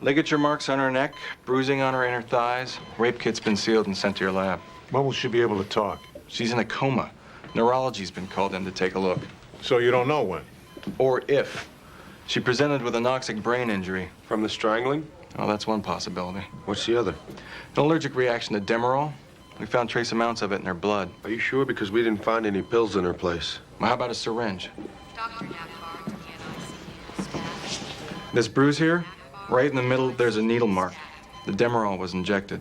Ligature marks on her neck, bruising on her inner thighs. Rape kit's been sealed and sent to your lab. When will she be able to talk? She's in a coma. Neurology's been called in to take a look. So you don't know when? Or if. She presented with a anoxic brain injury. From the strangling? Oh, that's one possibility. What's the other? An allergic reaction to Demerol. We found trace amounts of it in her blood. Are you sure? Because we didn't find any pills in her place. Well, how about a syringe? Dr. Navarre, DNICU staff. This bruise here, right in the middle, there's a needle mark. The Demerol was injected.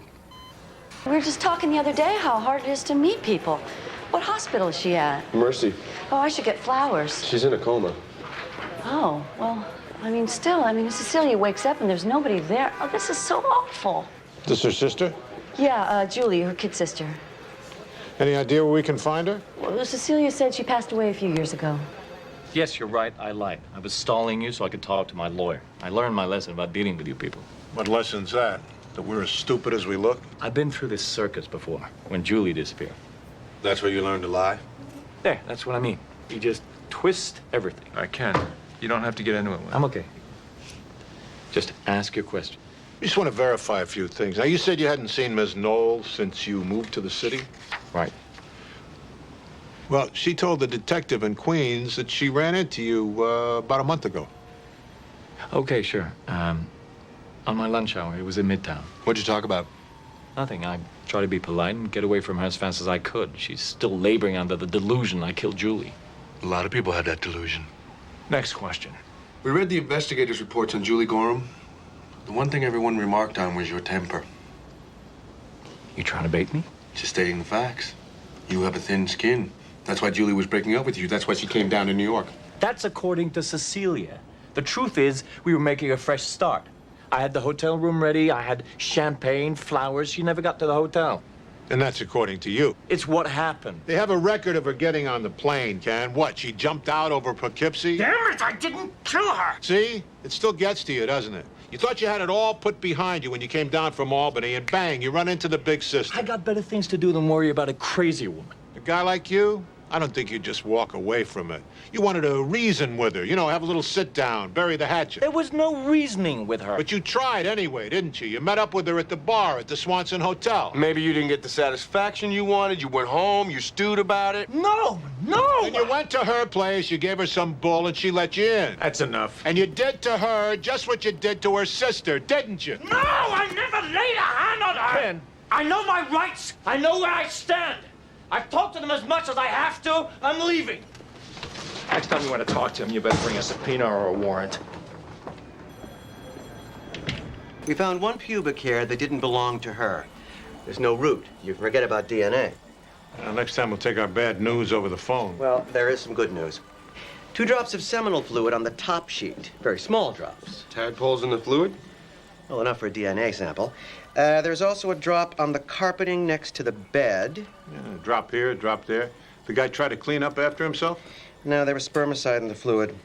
We were just talking the other day how hard it is to meet people. What hospital is she at? Mercy. Oh, I should get flowers. She's in a coma. Oh, well, if Cecilia wakes up and there's nobody there, oh, this is so awful. Is this her sister? Yeah, Julie, her kid sister. Any idea where we can find her? Well, Cecilia said she passed away a few years ago. Yes, you're right. I lied. I was stalling you so I could talk to my lawyer. I learned my lesson about dealing with you people. What lesson's that? That we're as stupid as we look? I've been through this circus before, when Julie disappeared. That's where you learned to lie? There, that's what I mean. You just twist everything. I can. You don't have to get into it. I'm okay. Just ask your question. I just want to verify a few things. Now, you said you hadn't seen Ms. Knoll since you moved to the city? Right. Well, she told the detective in Queens that she ran into you about a month ago. Okay, sure. On my lunch hour, it was in Midtown. What'd you talk about? Nothing. I tried to be polite and get away from her as fast as I could. She's still laboring under the delusion I killed Julie. A lot of people had that delusion. Next question. We read the investigators' reports on Julie Gorham. The one thing everyone remarked on was your temper. You trying to bait me? Just stating the facts. You have a thin skin. That's why Julie was breaking up with you. That's why she came down to New York. That's according to Cecilia. The truth is, we were making a fresh start. I had the hotel room ready. I had champagne, flowers. She never got to the hotel. And that's according to you. It's what happened. They have a record of her getting on the plane, Ken. What, she jumped out over Poughkeepsie? Damn it, I didn't kill her! See? It still gets to you, doesn't it? You thought you had it all put behind you when you came down from Albany, and bang, you run into the big sister. I got better things to do than worry about a crazy woman. A guy like you, I don't think you'd just walk away from it. You wanted to reason with her, you know, have a little sit down, bury the hatchet. There was no reasoning with her. But you tried anyway, didn't you? You met up with her at the bar at the Swanson Hotel. Maybe you didn't get the satisfaction you wanted. You went home, you stewed about it. No! And you went to her place, you gave her some bull, and she let you in. That's enough. And you did to her just what you did to her sister, didn't you? No! I never laid a hand on her! Ken. I know my rights. I know where I stand. I've talked to them as much as I have to. I'm leaving. Next time you want to talk to him, you better bring a subpoena or a warrant. We found one pubic hair that didn't belong to her. There's no root. You can forget about DNA. Next time we'll take our bad news over the phone. Well, there is some good news. 2 drops of seminal fluid on the top sheet. Very small drops. Tadpoles in the fluid? Well, enough for a DNA sample. There's also a drop on the carpeting next to the bed. Yeah, drop here, drop there. The guy tried to clean up after himself? No, there was spermicide in the fluid.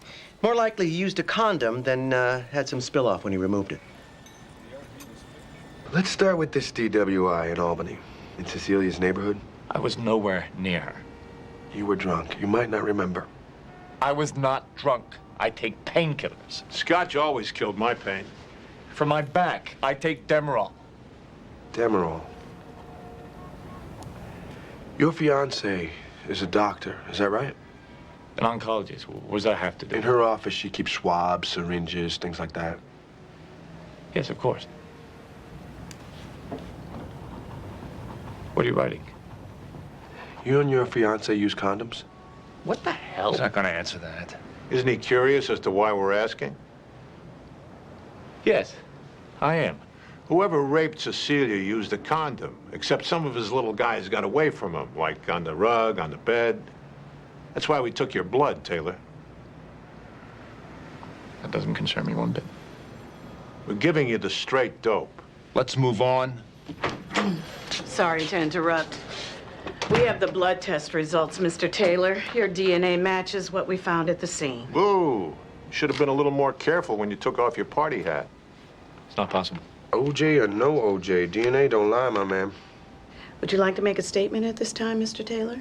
More likely he used a condom than had some spill off when he removed it. Let's start with this DWI in Albany, in Cecilia's neighborhood. I was nowhere near her. You were drunk. You might not remember. I was not drunk. I take painkillers. Scotch always killed my pain. For my back, I take Demerol. Demerol. Your fiancée is a doctor, is that right? An oncologist. What does that have to do? In her office, she keeps swabs, syringes, things like that. Yes, of course. What are you writing? You and your fiancé use condoms? What the hell? He's not going to answer that. Isn't he curious as to why we're asking? Yes, I am. Whoever raped Cecilia used a condom, except some of his little guys got away from him, like on the rug, on the bed. That's why we took your blood, Taylor. That doesn't concern me one bit. We're giving you the straight dope. Let's move on. Sorry to interrupt. We have the blood test results, Mr. Taylor. Your DNA matches what we found at the scene. Boo! You should have been a little more careful when you took off your party hat. It's not possible. OJ or no OJ, DNA don't lie, my man. Would you like to make a statement at this time, Mr. Taylor?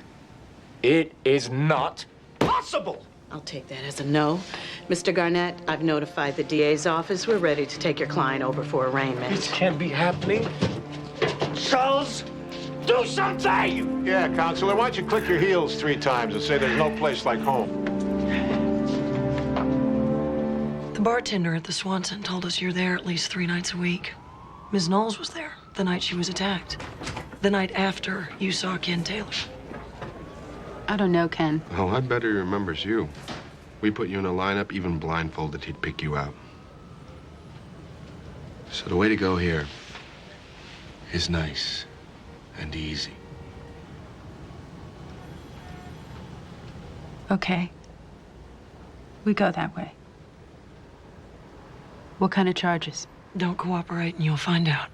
It is not possible. I'll take that as a no. Mr. Garnett, I've notified the DA's office. We're ready to take your client over for arraignment. This can't be happening. Charles, do something! Yeah, Counselor, why don't you click your heels 3 times and say there's no place like home? The bartender at the Swanson told us you're there at least 3 nights a week. Ms. Knowles was there the night she was attacked. The night after you saw Ken Taylor. I don't know, Ken. Oh, I bet he remembers you. We put you in a lineup, even blindfolded, he'd pick you out. So the way to go here is nice and easy. Okay. We go that way. What kind of charges? Don't cooperate and you'll find out.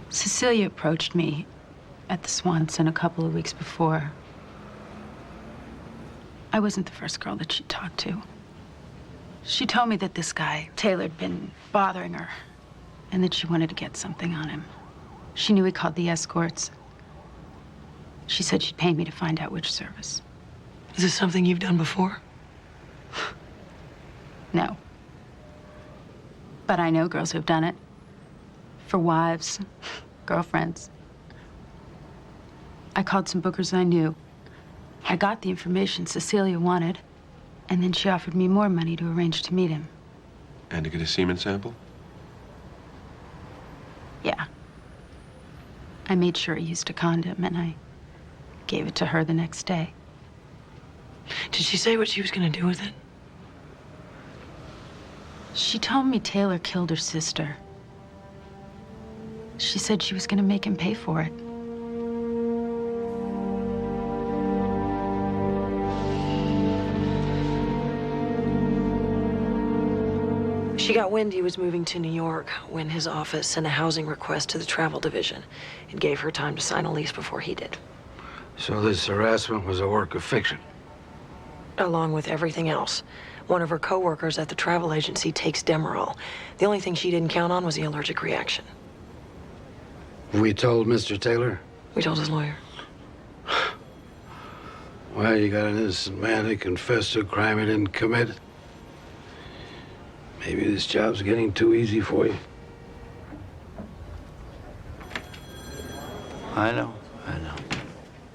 Cecilia approached me at the Swanson a couple of weeks before. I wasn't the first girl that she talked to. She told me that this guy, Taylor, had been bothering her and that she wanted to get something on him. She knew he called the escorts. She said she'd pay me to find out which service. Is this something you've done before? No. But I know girls who've done it. For wives, girlfriends. I called some bookers I knew. I got the information Cecilia wanted, and then she offered me more money to arrange to meet him. And to get a semen sample? Yeah. I made sure he used a condom, and I gave it to her the next day. Did she say what she was gonna do with it? She told me Taylor killed her sister. She said she was gonna make him pay for it. She got wind he was moving to New York when his office sent a housing request to the travel division. It gave her time to sign a lease before he did. So this harassment was a work of fiction? Along with everything else. One of her co-workers at the travel agency takes Demerol. The only thing she didn't count on was the allergic reaction. We told Mr. Taylor? We told his lawyer. Well, you got an innocent man that confessed to a crime he didn't commit. Maybe this job's getting too easy for you. I know.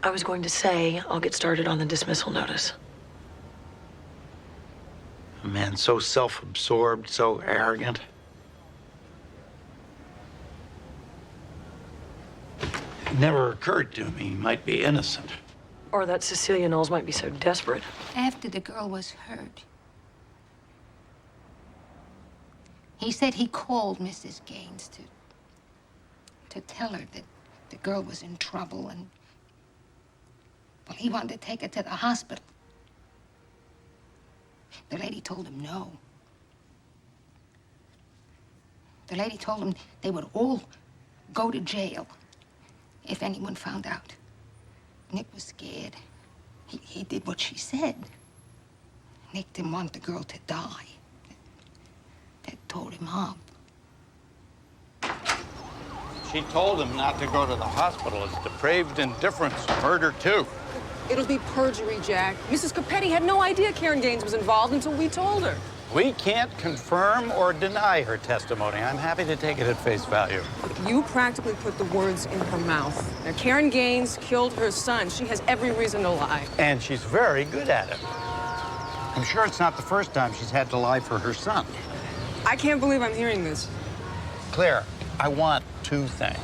I was going to say, I'll get started on the dismissal notice. A man so self-absorbed, so arrogant. It never occurred to me he might be innocent. Or that Cecilia Knowles might be so desperate. After the girl was hurt, he said he called Mrs. Gaines to tell her that the girl was in trouble and, well, he wanted to take her to the hospital. The lady told him no. The lady told him they would all go to jail if anyone found out. Nick was scared. He did what she said. Nick didn't want the girl to die. That tore him up. She told him not to go to the hospital. It's depraved indifference, murder too. It'll be perjury, Jack. Mrs. Capetti had no idea Karen Gaines was involved until we told her. We can't confirm or deny her testimony. I'm happy to take it at face value. You practically put the words in her mouth. Now, Karen Gaines killed her son. She has every reason to lie. And she's very good at it. I'm sure it's not the first time she's had to lie for her son. I can't believe I'm hearing this. Claire, I want 2 things.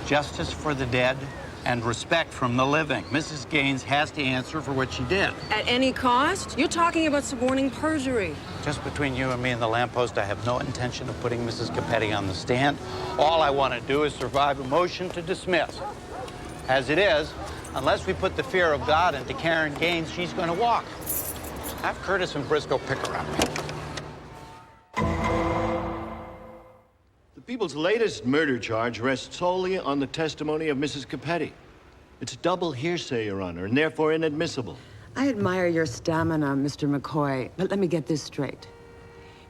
Justice for the dead and respect from the living. Mrs. Gaines has to answer for what she did. At any cost? You're talking about suborning perjury. Just between you and me and the lamppost, I have no intention of putting Mrs. Capetti on the stand. All I want to do is survive a motion to dismiss. As it is, unless we put the fear of God into Karen Gaines, she's going to walk. Have Curtis and Briscoe pick her up. The people's latest murder charge rests solely on the testimony of Mrs. Capetti. It's double hearsay, Your Honor, and therefore inadmissible. I admire your stamina, Mr. McCoy, but let me get this straight.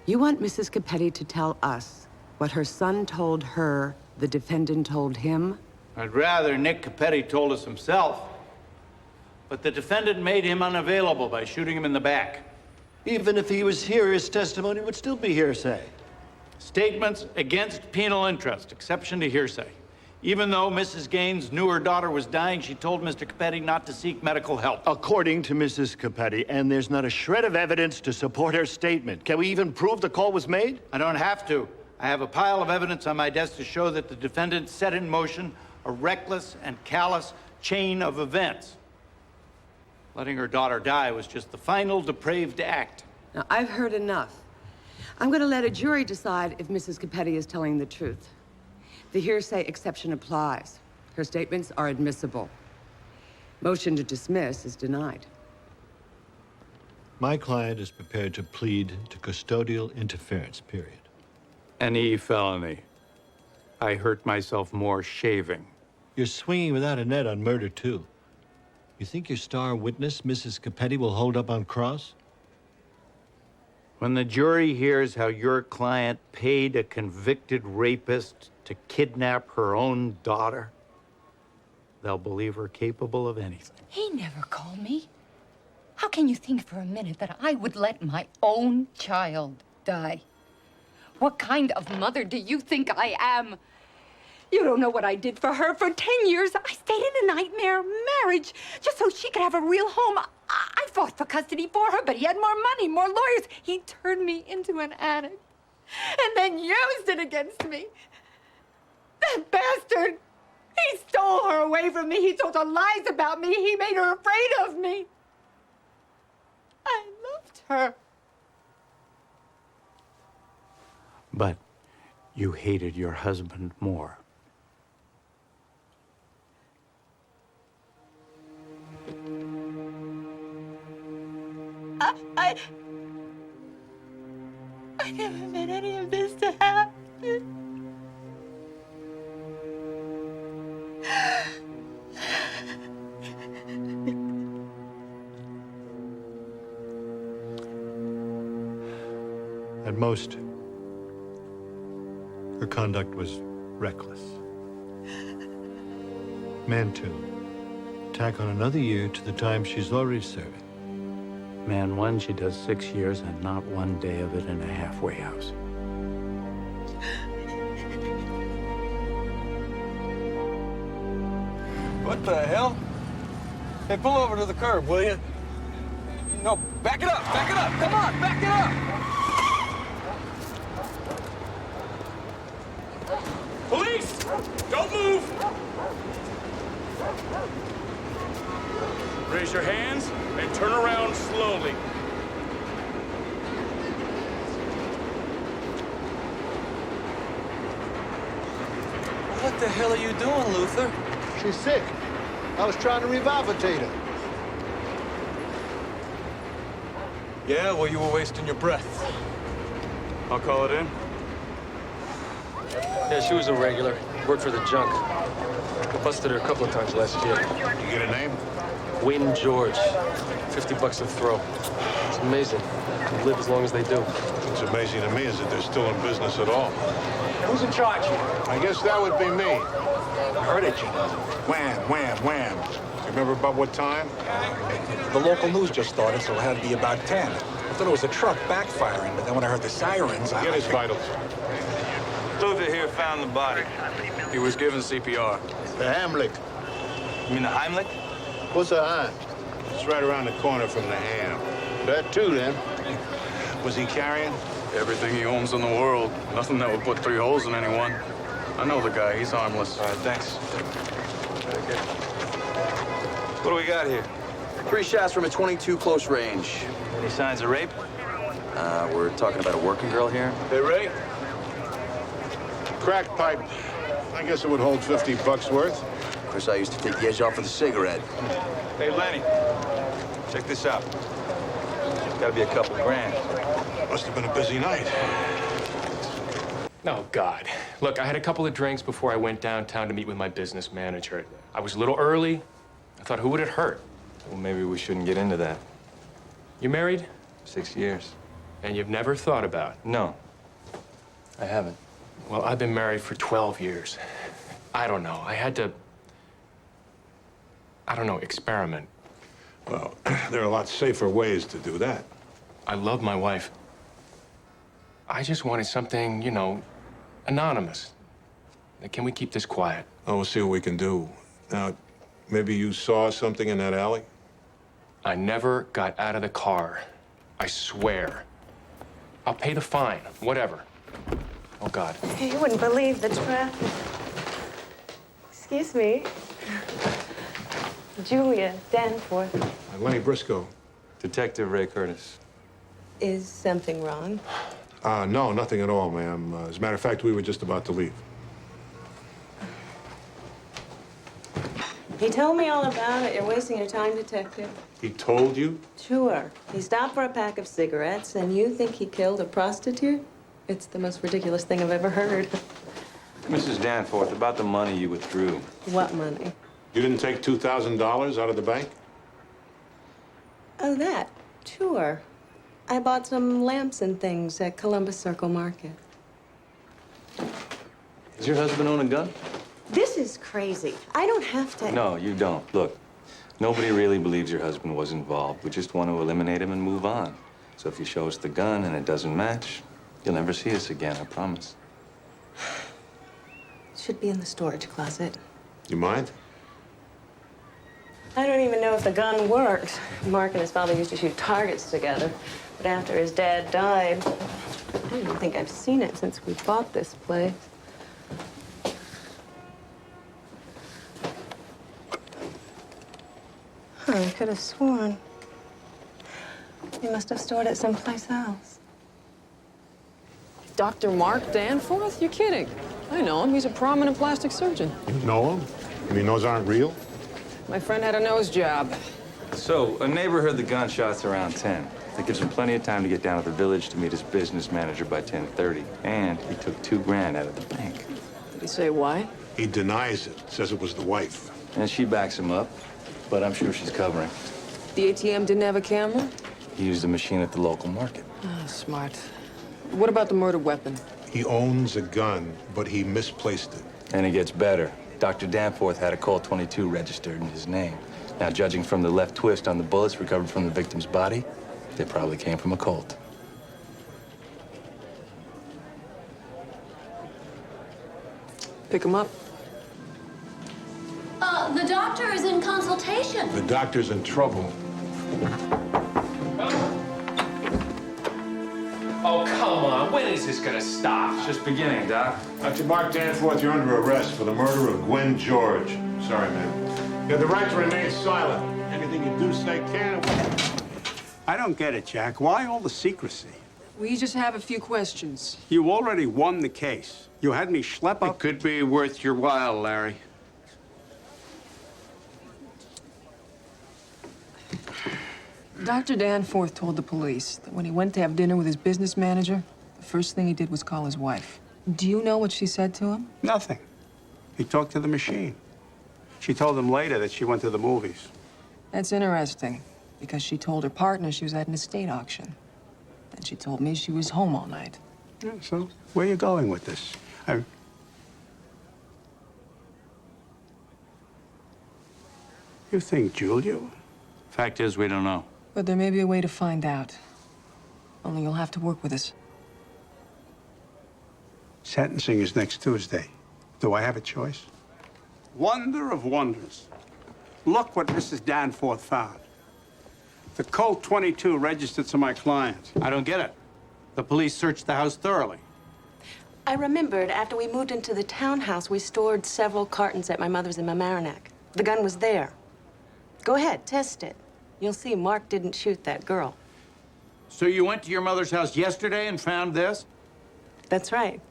You want Mrs. Capetti to tell us what her son told her the defendant told him? I'd rather Nick Capetti told us himself. But the defendant made him unavailable by shooting him in the back. Even if he was here, his testimony would still be hearsay. Statements against penal interest, exception to hearsay. Even though Mrs. Gaines knew her daughter was dying, she told Mr. Capetti not to seek medical help. According to Mrs. Capetti, and there's not a shred of evidence to support her statement. Can we even prove the call was made? I don't have to. I have a pile of evidence on my desk to show that the defendant set in motion a reckless and callous chain of events. Letting her daughter die was just the final depraved act. Now, I've heard enough. I'm going to let a jury decide if Mrs. Capetti is telling the truth. The hearsay exception applies. Her statements are admissible. Motion to dismiss is denied. My client is prepared to plead to custodial interference, period. Any felony. I hurt myself more shaving. You're swinging without a net on murder, too. You think your star witness, Mrs. Capetti, will hold up on cross? When the jury hears how your client paid a convicted rapist to kidnap her own daughter, they'll believe her capable of anything. He never called me. How can you think for a minute that I would let my own child die? What kind of mother do you think I am? You don't know what I did for her. For 10 years, I stayed in a nightmare marriage just so she could have a real home. I fought for custody for her, but he had more money, more lawyers. He turned me into an addict and then used it against me. That bastard! He stole her away from me. He told her lies about me. He made her afraid of me. I loved her. But you hated your husband more. I never meant any of this to happen. At most, her conduct was reckless. Man 2, tack on another year to the time she's already serving. Man 1, she does 6 years and not one day of it in a halfway house. What the hell? Hey, pull over to the curb, will you? No, back it up, back it up. Come on, back it up. Police! Don't move! Raise your hands and turn around slowly. What the hell are you doing, Luther? She's sick. I was trying to revivitate her. Yeah, well, you were wasting your breath. I'll call it in. Yeah, she was a regular. Worked for the junk. I busted her a couple of times last year. You get a name? Wayne George. $50 a throw. It's amazing. They live as long as they do. What's amazing to me is that they're still in business at all. Who's in charge? I guess that would be me. Heard it. Wham, wham, wham. You remember about what time? The local news just started, so it had to be about 10. I thought it was a truck backfiring, but then when I heard the sirens, Get his vitals. Luther here found the body. He was given CPR. The Hamlick. You mean the Heimlich? What's a Heim? It's right around the corner from the ham. That too, then. Was he carrying? Everything he owns in the world. Nothing that would put 3 holes in anyone. I know the guy. He's harmless. All right, thanks. Okay. What do we got here? 3 shots from a 22 close range. Any signs of rape? We're talking about a working girl here. Hey, Ray? Crack pipe. I guess it would hold $50 worth. Of course, I used to take the edge off with a cigarette. Hey, Lenny. Check this out. Gotta be a couple grand. Must have been a busy night. Oh, God. Look, I had a couple of drinks before I went downtown to meet with my business manager. I was a little early. I thought, who would it hurt? Well, maybe we shouldn't get into that. You married? 6 years. And you've never thought about? No, I haven't. Well, I've been married for 12 years. I don't know. I had to I don't know, experiment. Well, there are a lot safer ways to do that. I love my wife. I just wanted something, you know, anonymous. Can we keep this quiet? Oh, we'll see what we can do. Now, maybe you saw something in that alley? I never got out of the car. I swear. I'll pay the fine, whatever. Oh, God. You wouldn't believe the traffic. Excuse me. Julia Danforth. Lenny Briscoe. Detective Ray Curtis. Is something wrong? No, nothing at all, ma'am. As a matter of fact, we were just about to leave. He told me all about it. You're wasting your time, Detective. He told you? Sure. He stopped for a pack of cigarettes, and you think he killed a prostitute? It's the most ridiculous thing I've ever heard. Mrs. Danforth, about the money you withdrew. What money? You didn't take $2,000 out of the bank? Oh, that. Sure. I bought some lamps and things at Columbus Circle Market. Does your husband own a gun? This is crazy. I don't have to... No, you don't. Look, nobody really believes your husband was involved. We just want to eliminate him and move on. So if you show us the gun and it doesn't match, you'll never see us again, I promise. It should be in the storage closet. You mind? I don't even know if the gun works. Mark and his father used to shoot targets together. But after his dad died, I don't even think I've seen it since we bought this place. I could have sworn. He must have stored it someplace else. Dr. Mark Danforth? You're kidding. I know him. He's a prominent plastic surgeon. You know him? You mean those aren't real? My friend had a nose job. So, a neighbor heard the gunshots around 10. That gives him plenty of time to get down to the village to meet his business manager by 10:30. And he took $2 grand out of the bank. Did he say why? He denies it. Says it was the wife. And she backs him up, but I'm sure she's covering. The ATM didn't have a camera? He used a machine at the local market. Ah, smart. What about the murder weapon? He owns a gun, but he misplaced it. And it gets better. Dr. Danforth had a Colt 22 registered in his name. Now, judging from the left twist on the bullets recovered from the victim's body, they probably came from a Colt. Pick him up. The doctor is in consultation. The doctor's in trouble. Oh, come on. When is this gonna stop? It's just beginning, Doc. Dr. Mark Danforth, you're under arrest for the murder of Gwen George. Sorry, man. You have the right to remain silent. Anything you do say can. I don't get it, Jack. Why all the secrecy? We just have a few questions. You already won the case. You had me schlep up. It could be worth your while, Larry. Dr. Danforth told the police that when he went to have dinner with his business manager, the first thing he did was call his wife. Do you know what she said to him? Nothing. He talked to the machine. She told him later that she went to the movies. That's interesting, because she told her partner she was at an estate auction. Then she told me she was home all night. Yeah, so where are you going with this? You think Julia? Fact is, we don't know. But there may be a way to find out. Only you'll have to work with us. Sentencing is next Tuesday. Do I have a choice? Wonder of wonders. Look what Mrs. Danforth found. The Colt 22 registered to my client. I don't get it. The police searched the house thoroughly. I remembered after we moved into the townhouse, we stored several cartons at my mother's in Mamaroneck. The gun was there. Go ahead, test it. You'll see Mark didn't shoot that girl. So you went to your mother's house yesterday and found this? That's right.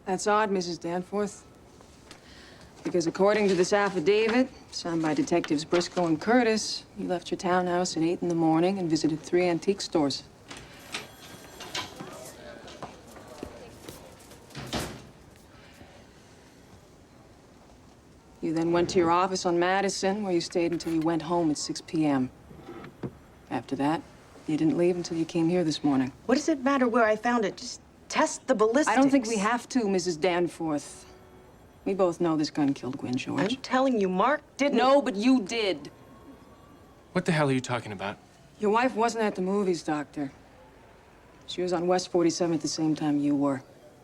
That's odd, Mrs. Danforth. Because according to this affidavit, signed by Detectives Briscoe and Curtis, you left your townhouse at 8 in the morning and visited 3 antique stores. You then went to your office on Madison, where you stayed until you went home at 6 p.m. After that, you didn't leave until you came here this morning. What does it matter where I found it? Just test the ballistics. I don't think we have to, Mrs. Danforth. We both know this gun killed Gwen George. I'm telling you, Mark didn't. No, but you did. What the hell are you talking about? Your wife wasn't at the movies, Doctor. She was on West 47 at the same time you were.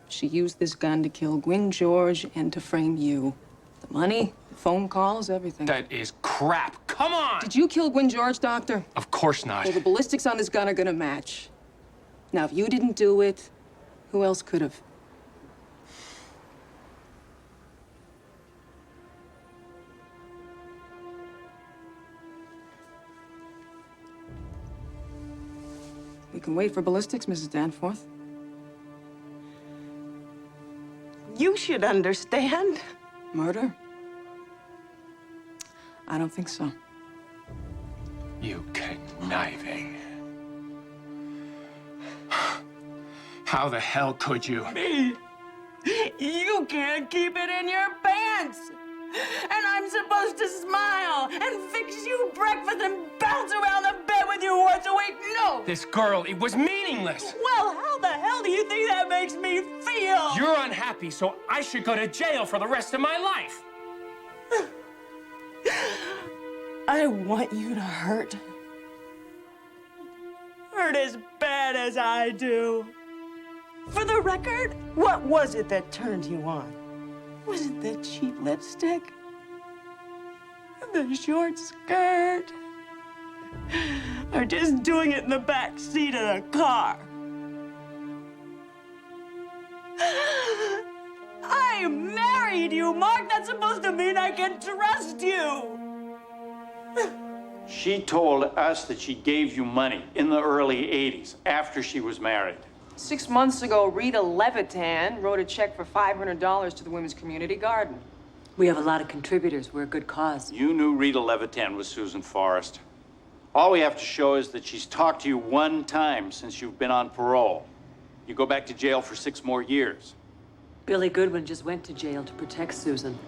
She used this gun to kill Gwen George and to frame you. The money, the phone calls, everything. That is crap. Come on! Did you kill Gwen George, Doctor? Of course not. Well, the ballistics on this gun are gonna match. Now, if you didn't do it, who else could have? We can wait for ballistics, Mrs. Danforth. You should understand. Murder? I don't think so. You conniving. How the hell could you? Me? You can't keep it in your pants. And I'm supposed to smile and fix you breakfast and bounce around the bed with you once a week? No! This girl, it was meaningless. Well, how the hell do you think that makes me feel? You're unhappy, so I should go to jail for the rest of my life. I want you to hurt. Hurt as bad as I do. For the record, what was it that turned you on? Was it the cheap lipstick? The short skirt? Or just doing it in the back seat of the car? I married you, Mark. That's supposed to mean I can trust you. She told us that she gave you money in the early 80s, after she was married. 6 months ago, Rita Levitan wrote a check for $500 to the Women's Community Garden. We have a lot of contributors. We're a good cause. You knew Rita Levitan was Susan Forrest. All we have to show is that she's talked to you one time since you've been on parole. You go back to jail for 6 more years. Billy Goodwin just went to jail to protect Susan.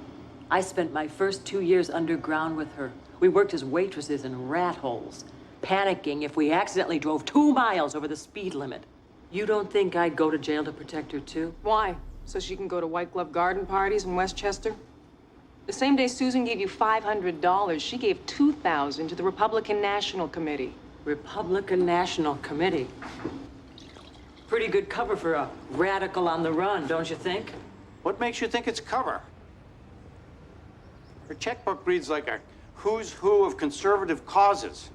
I spent my first 2 years underground with her. We worked as waitresses in rat holes, panicking if we accidentally drove 2 miles over the speed limit. You don't think I'd go to jail to protect her, too? Why? So she can go to White Glove Garden parties in Westchester? The same day Susan gave you $500, she gave $2,000 to the Republican National Committee. Republican National Committee? Pretty good cover for a radical on the run, don't you think? What makes you think it's cover? Her checkbook reads like a who's who of conservative causes.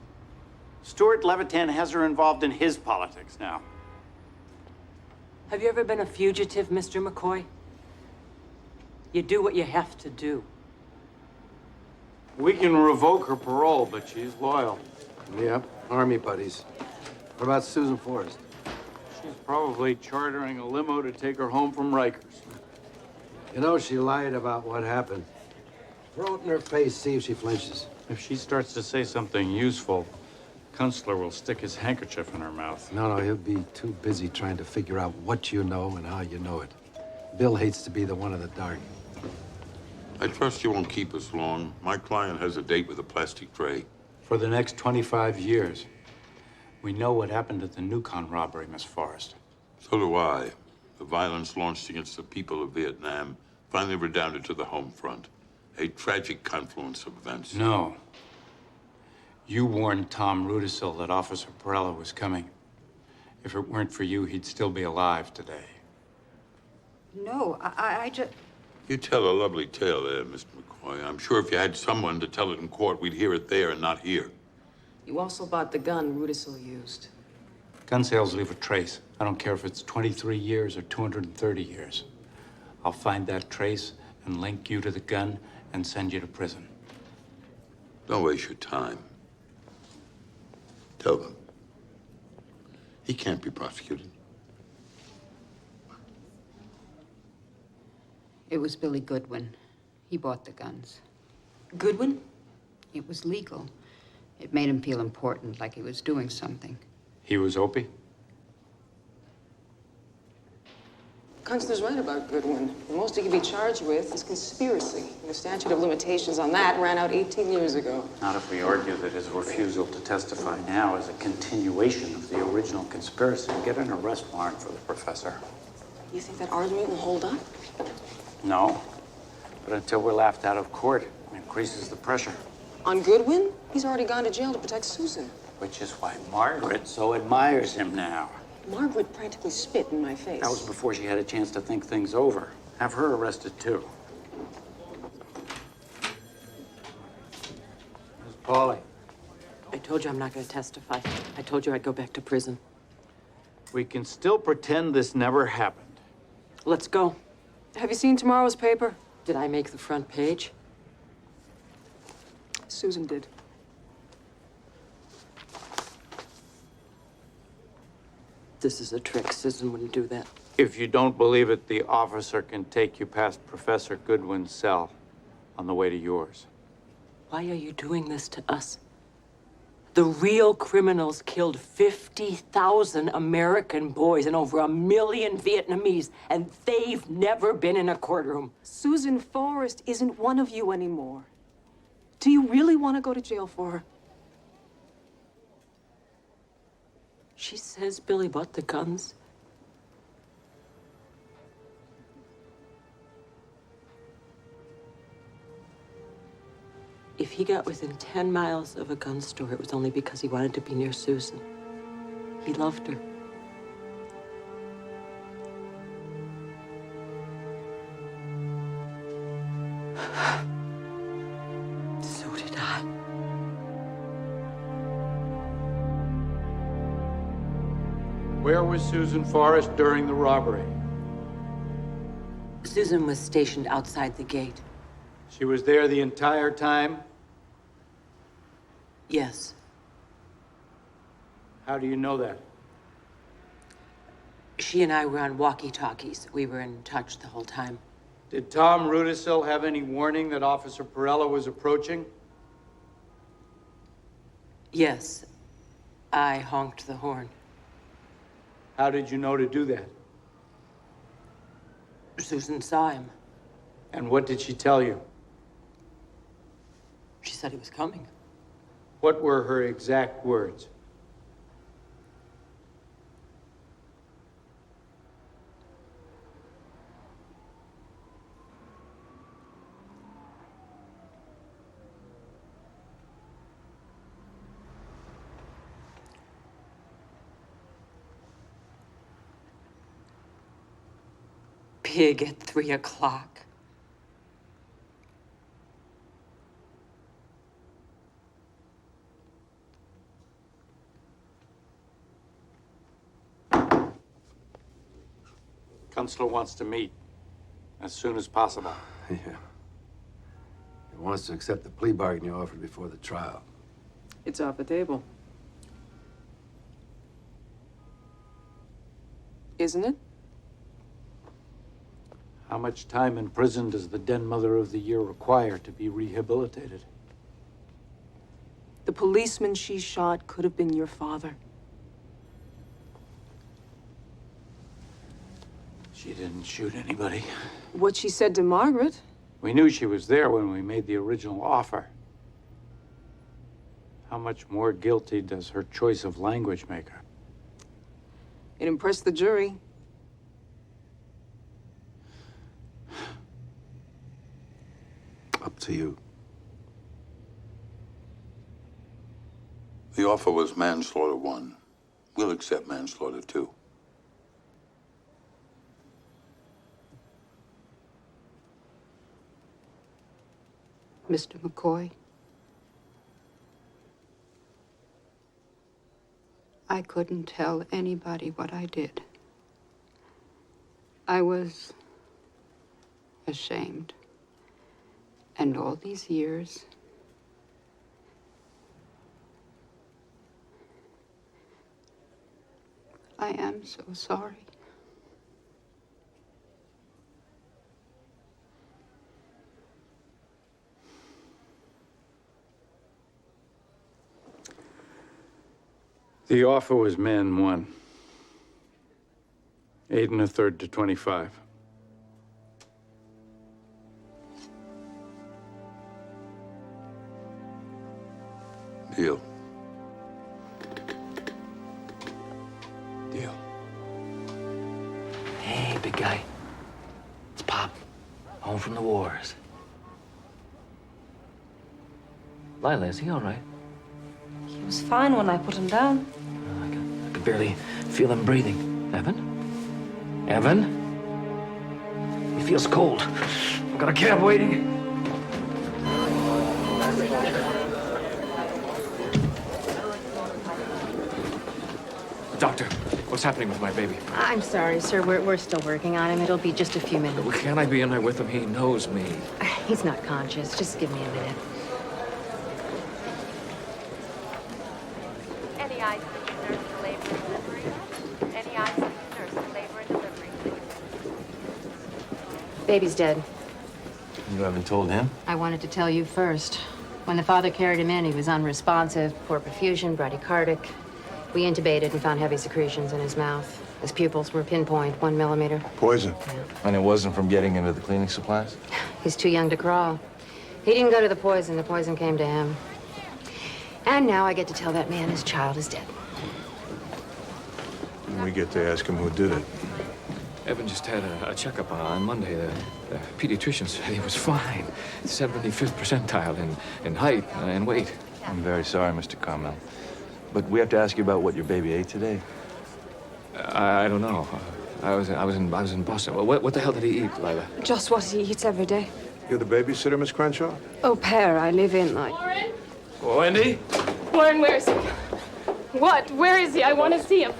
Stuart Levitan has her involved in his politics now. Have you ever been a fugitive, Mr. McCoy? You do what you have to do. We can revoke her parole, but she's loyal. Yep, Army buddies. What about Susan Forrest? She's probably chartering a limo to take her home from Rikers. You know, she lied about what happened. Throw it in her face, see if she flinches. If she starts to say something useful, Kunstler will stick his handkerchief in her mouth. No, he'll be too busy trying to figure out what you know and how you know it. Bill hates to be the one in the dark. I trust you won't keep us long. My client has a date with a plastic tray. For the next 25 years. We know what happened at the Nukon robbery, Miss Forrest. So do I. The violence launched against the people of Vietnam finally redounded to the home front. A tragic confluence of events. No. You warned Tom Rudisill that Officer Perella was coming. If it weren't for you, he'd still be alive today. No, I just... You tell a lovely tale there, Mr. McCoy. I'm sure if you had someone to tell it in court, we'd hear it there and not here. You also bought the gun Rudisill used. Gun sales leave a trace. I don't care if it's 23 years or 230 years. I'll find that trace and link you to the gun and send you to prison. Don't waste your time. Tell them. He can't be prosecuted. It was Billy Goodwin. He bought the guns. Goodwin? It was legal. It made him feel important, like he was doing something. He was Opie? Kunstler's right about Goodwin. The most he could be charged with is conspiracy. And the statute of limitations on that ran out 18 years ago. Not if we argue that his refusal to testify now is a continuation of the original conspiracy. Get an arrest warrant for the professor. You think that argument will hold up? No. But until we're laughed out of court, it increases the pressure. On Goodwin? He's already gone to jail to protect Susan. Which is why Margaret so admires him now. Margaret practically spit in my face. That was before she had a chance to think things over. Have her arrested, too. Miss Pauley. I told you I'm not going to testify. I told you I'd go back to prison. We can still pretend this never happened. Let's go. Have you seen tomorrow's paper? Did I make the front page? Susan did. This is a trick. Susan wouldn't do that. If you don't believe it, the officer can take you past Professor Goodwin's cell on the way to yours. Why are you doing this to us? The real criminals killed 50,000 American boys and over 1 million Vietnamese, and they've never been in a courtroom. Susan Forrest isn't one of you anymore. Do you really want to go to jail for her? She says Billy bought the guns. If he got within 10 miles of a gun store, it was only because he wanted to be near Susan. He loved her. So did I. Where was Susan Forrest during the robbery? Susan was stationed outside the gate. She was there the entire time? Yes. How do you know that? She and I were on walkie-talkies. We were in touch the whole time. Did Tom Rudisill have any warning that Officer Perella was approaching? Yes. I honked the horn. How did you know to do that? Susan saw him. And what did she tell you? She said he was coming. What were her exact words? Pig at 3 o'clock. Counselor wants to meet as soon as possible. Yeah. He wants to accept the plea bargain you offered before the trial. It's off the table. Isn't it? How much time in prison does the Den Mother of the Year require to be rehabilitated? The policeman she shot could have been your father. She didn't shoot anybody. What she said to Margaret? We knew she was there when we made the original offer. How much more guilty does her choice of language make her? It impressed the jury. Up to you. The offer was manslaughter 1. We'll accept manslaughter 2. Mr. McCoy, I couldn't tell anybody what I did. I was ashamed. And all these years, I am so sorry. The offer was man 1. 8 1/3 to 25. Deal. Deal. Hey, big guy. It's Pop. Home from the wars. Lila, is he all right? He was fine when I put him down. I could barely feel him breathing. Evan? Evan? He feels cold. I've got a cab waiting. Doctor, what's happening with my baby? I'm sorry, sir. We're still working on him. It'll be just a few minutes. Can I be in there with him? He knows me. He's not conscious. Just give me a minute. Any ICU nurse to labor and delivery? Any ICU nurse to labor and delivery, please? Baby's dead. You haven't told him? I wanted to tell you first. When the father carried him in, he was unresponsive, poor perfusion, bradycardic. We intubated and found heavy secretions in his mouth. His pupils were pinpoint, 1 millimeter. Poison. And it wasn't from getting into the cleaning supplies? He's too young to crawl. He didn't go to the poison came to him. And now I get to tell that man his child is dead. And we get to ask him who did it. Evan just had a checkup on Monday. The pediatrician said he was fine. 75th percentile in height and weight. I'm very sorry, Mr. Carmel. But we have to ask you about what your baby ate today. I don't know. I was in Boston. What the hell did he eat, Lila? Just what he eats every day. You're the babysitter, Miss Crenshaw? Au pair, I live in, like... Warren? Wendy? Warren, where is he? What? Where is he? I want to see him.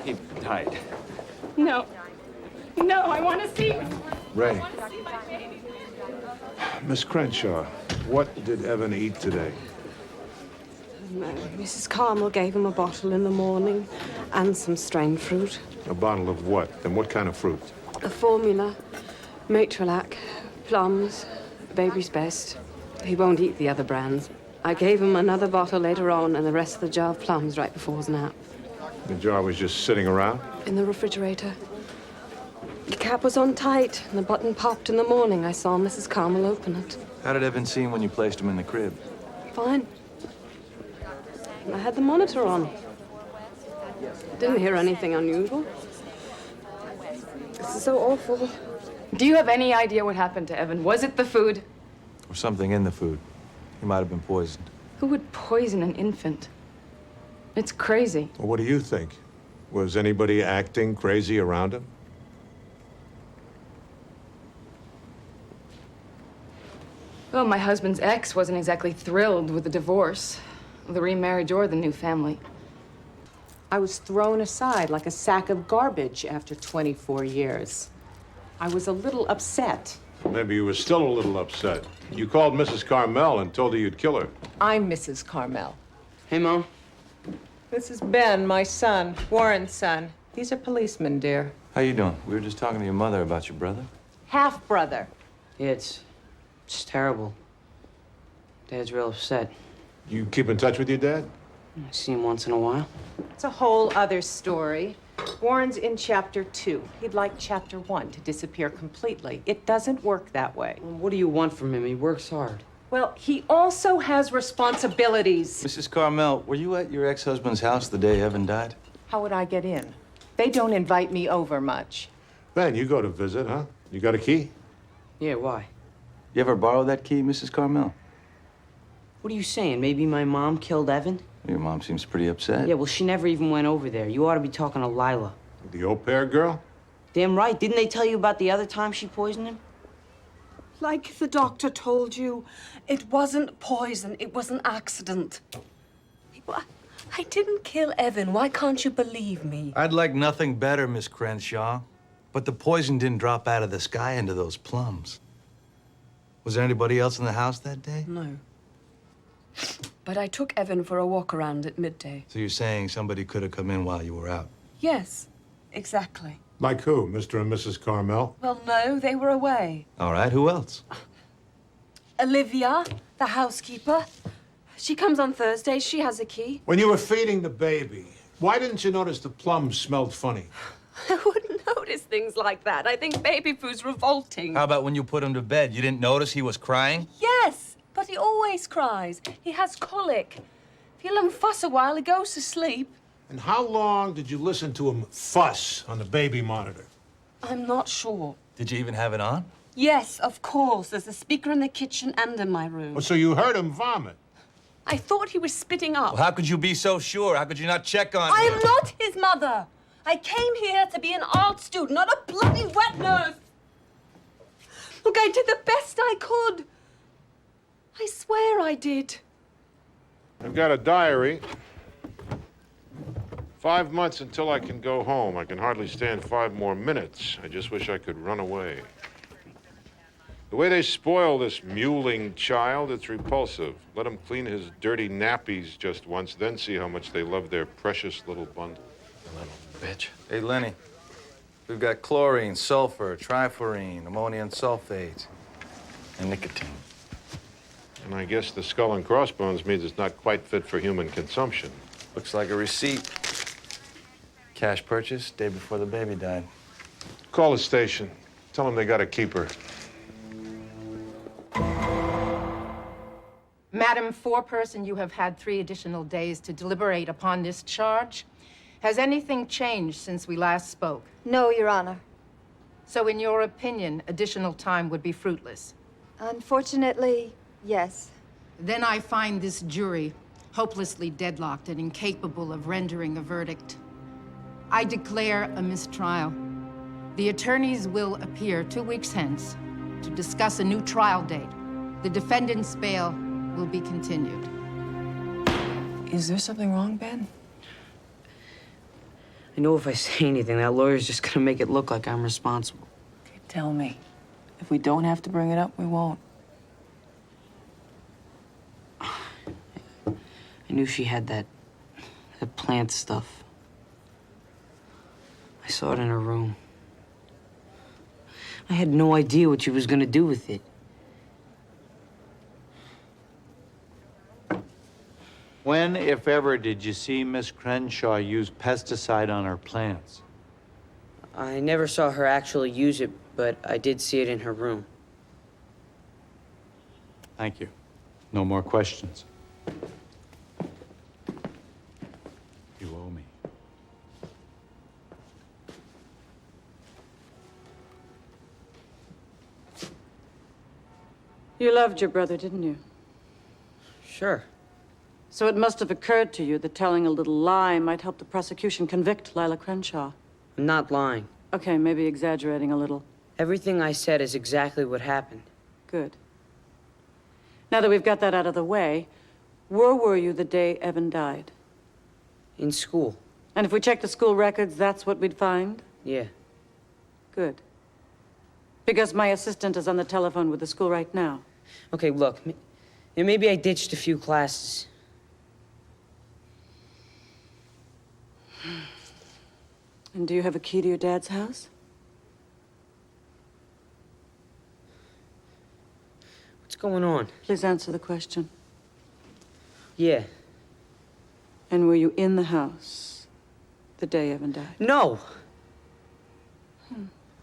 He died. No. No, I want to see him. Ray. I want to see my baby. Miss Crenshaw, what did Evan eat today? Mrs. Carmel gave him a bottle in the morning and some strained fruit. A bottle of what? And what kind of fruit? A formula, Matrolac, plums, baby's best. He won't eat the other brands. I gave him another bottle later on and the rest of the jar of plums right before his nap. The jar was just sitting around? In the refrigerator. The cap was on tight and the button popped in the morning. I saw Mrs. Carmel open it. How did Evan seem when you placed him in the crib? Fine. I had the monitor on. Didn't hear anything unusual. This is so awful. Do you have any idea what happened to Evan? Was it the food? Or something in the food? He might have been poisoned. Who would poison an infant? It's crazy. Well, what do you think? Was anybody acting crazy around him? Well, my husband's ex wasn't exactly thrilled with the divorce, the remarriage, or the new family. I was thrown aside like a sack of garbage after 24 years. I was a little upset. Maybe you were still a little upset. You called Mrs. Carmel and told her you'd kill her. I'm Mrs. Carmel. Hey, Mom. This is Ben, my son, Warren's son. These are policemen, dear. How you doing? We were just talking to your mother about your brother. Half-brother. Yeah, it's terrible. Dad's real upset. You keep in touch with your dad? I see him once in a while. It's a whole other story. Warren's in chapter 2. He'd like chapter 1 to disappear completely. It doesn't work that way. Well, what do you want from him? He works hard. Well, he also has responsibilities. Mrs. Carmel, were you at your ex-husband's house the day Evan died? How would I get in? They don't invite me over much. Ben, you go to visit, huh? You got a key? Yeah, why? You ever borrow that key, Mrs. Carmel? What are you saying? Maybe my mom killed Evan? Your mom seems pretty upset. Yeah, well, she never even went over there. You ought to be talking to Lila. The au pair girl? Damn right. Didn't they tell you about the other time she poisoned him? Like the doctor told you, it wasn't poison, it was an accident. I didn't kill Evan. Why can't you believe me? I'd like nothing better, Miss Crenshaw. But the poison didn't drop out of the sky into those plums. Was there anybody else in the house that day? No. But I took Evan for a walk around at midday. So you're saying somebody could have come in while you were out? Yes, exactly. Like who, Mr. and Mrs. Carmel? Well, no, they were away. All right, who else? Olivia, the housekeeper. She comes on Thursdays. She has a key. When you were feeding the baby, why didn't you notice the plums smelled funny? I wouldn't notice things like that. I think baby food's revolting. How about when you put him to bed? You didn't notice he was crying? Yes, but he always cries. He has colic. If you let him fuss a while, he goes to sleep. And how long did you listen to him fuss on the baby monitor? I'm not sure. Did you even have it on? Yes, of course. There's a speaker in the kitchen and in my room. Oh, so you heard him vomit? I thought he was spitting up. Well, how could you be so sure? How could you not check on I him? am not his mother. I came here to be an art student, not a bloody wet nurse. Look, I did the best I could. I swear I did. I've got a diary. 5 months until I can go home. I can hardly stand 5 more minutes. I just wish I could run away. The way they spoil this mewling child, it's repulsive. Let him clean his dirty nappies just once, then see how much they love their precious little bundle. Little bitch. Hey, Lenny, we've got chlorine, sulfur, trifluorine, ammonium sulfate, and nicotine. And I guess the skull and crossbones means it's not quite fit for human consumption. Looks like a receipt. Cash purchase, day before the baby died. Call the station. Tell them they got to keep her. Madam Foreperson, you have had 3 additional days to deliberate upon this charge. Has anything changed since we last spoke? No, Your Honor. So in your opinion, additional time would be fruitless? Unfortunately, yes. Then I find this jury hopelessly deadlocked and incapable of rendering a verdict. I declare a mistrial. The attorneys will appear 2 weeks hence to discuss a new trial date. The defendant's bail will be continued. Is there something wrong, Ben? I know if I say anything, that lawyer's just gonna make it look like I'm responsible. Okay, tell me. If we don't have to bring it up, we won't. I knew she had that plant stuff. I saw it in her room. I had no idea what she was gonna do with it. When, if ever, did you see Miss Crenshaw use pesticide on her plants? I never saw her actually use it, but I did see it in her room. Thank you. No more questions. You owe me. You loved your brother, didn't you? Sure. So it must have occurred to you that telling a little lie might help the prosecution convict Lila Crenshaw. I'm not lying. Okay, maybe exaggerating a little. Everything I said is exactly what happened. Good. Now that we've got that out of the way, where were you the day Evan died? In school. And if we check the school records, that's what we'd find? Yeah. Good. Because my assistant is on the telephone with the school right now. Okay, look. Maybe I ditched a few classes. And do you have a key to your dad's house? What's going on? Please answer the question. Yeah. And were you in the house the day Evan died? No!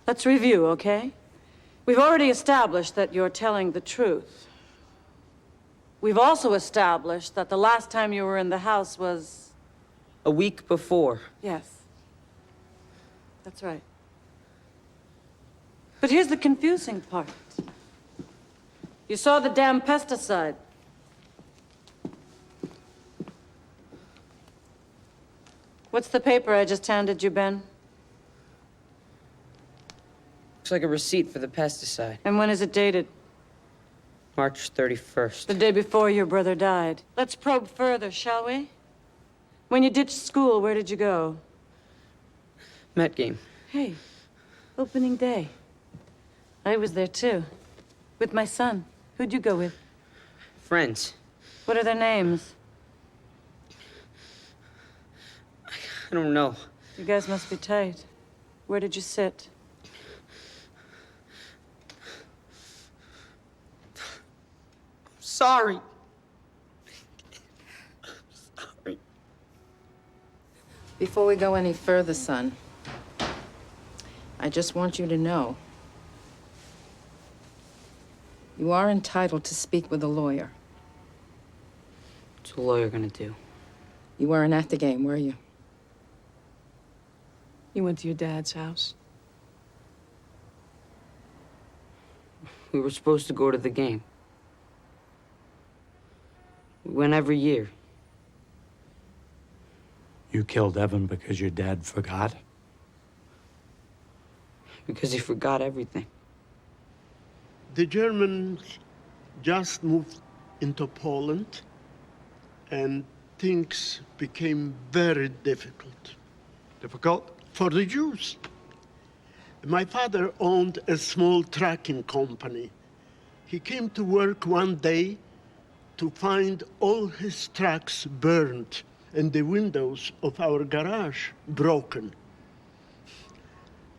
Let's review, okay? We've already established that you're telling the truth. We've also established that the last time you were in the house was... A week before. Yes. That's right. But here's the confusing part. You saw the damn pesticide. What's the paper I just handed you, Ben? Looks like a receipt for the pesticide. And when is it dated? March 31st. The day before your brother died. Let's probe further, shall we? When you ditched school, where did you go? Met game. Hey, opening day. I was there too. With my son. Who'd you go with? Friends. What are their names? I don't know. You guys must be tight. Where did you sit? Sorry. Before we go any further, son, I just want you to know you are entitled to speak with a lawyer. What's a lawyer gonna do? You weren't at the game, were you? You went to your dad's house. We were supposed to go to the game. We went every year. You killed Evan because your dad forgot? Because he forgot everything. The Germans just moved into Poland, and things became very difficult. Difficult? For the Jews. My father owned a small trucking company. He came to work one day to find all his trucks burned and the windows of our garage broken.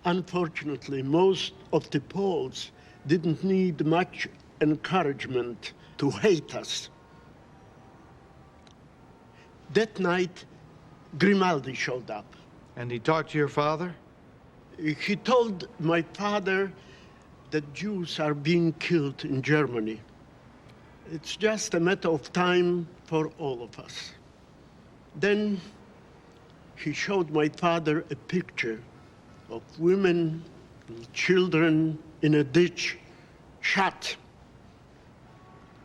Unfortunately, most of the Poles didn't need much encouragement to hate us. That night, Grimaldi showed up. And he talked to your father? He told my father that Jews are being killed in Germany. It's just a matter of time for all of us. Then he showed my father a picture of women and children in a ditch, shot.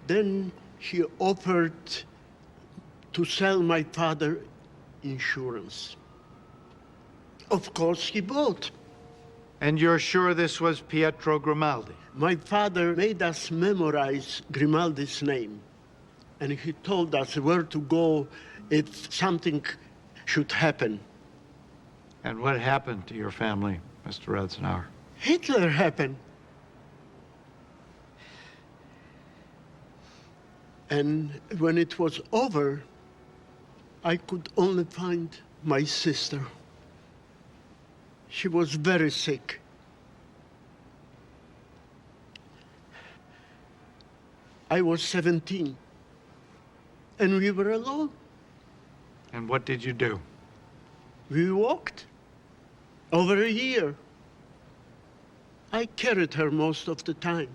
Then he offered to sell my father insurance. Of course, he bought. And you're sure this was Pietro Grimaldi? My father made us memorize Grimaldi's name, and he told us where to go if something should happen. And what happened to your family, Mr. Ratzenauer? Hitler happened. And when it was over, I could only find my sister. She was very sick. I was 17, and we were alone. And what did you do? We walked over a year. I carried her most of the time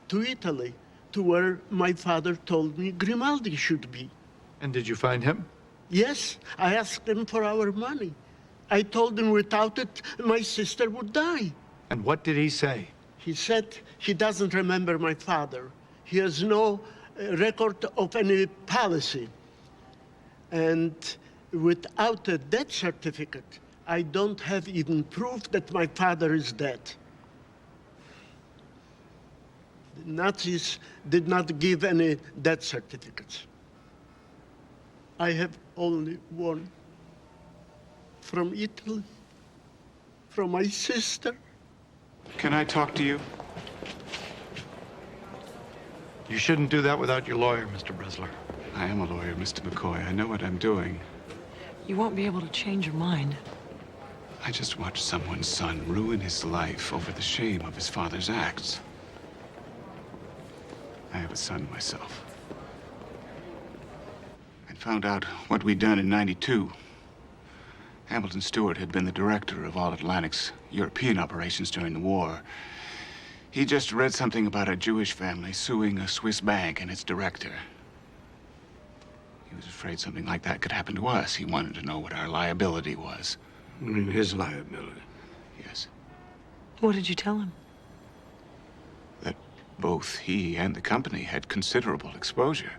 to Italy, to where my father told me Grimaldi should be. And did you find him? Yes, I asked him for our money. I told him without it, my sister would die. And what did he say? He said he doesn't remember my father. He has no record of any policy. And without a death certificate, I don't have even proof that my father is dead. The Nazis did not give any death certificates. I have only one. From Italy, from my sister. Can I talk to you? You shouldn't do that without your lawyer, Mr. Bresler. I am a lawyer, Mr. McCoy. I know what I'm doing. You won't be able to change your mind. I just watched someone's son ruin his life over the shame of his father's acts. I have a son myself. I found out what we'd done in '92. Hamilton Stewart had been the director of All Atlantic's European operations during the war. He just read something about a Jewish family suing a Swiss bank and its director. He was afraid something like that could happen to us. He wanted to know what our liability was. You mean his liability? Yes. What did you tell him? That both he and the company had considerable exposure.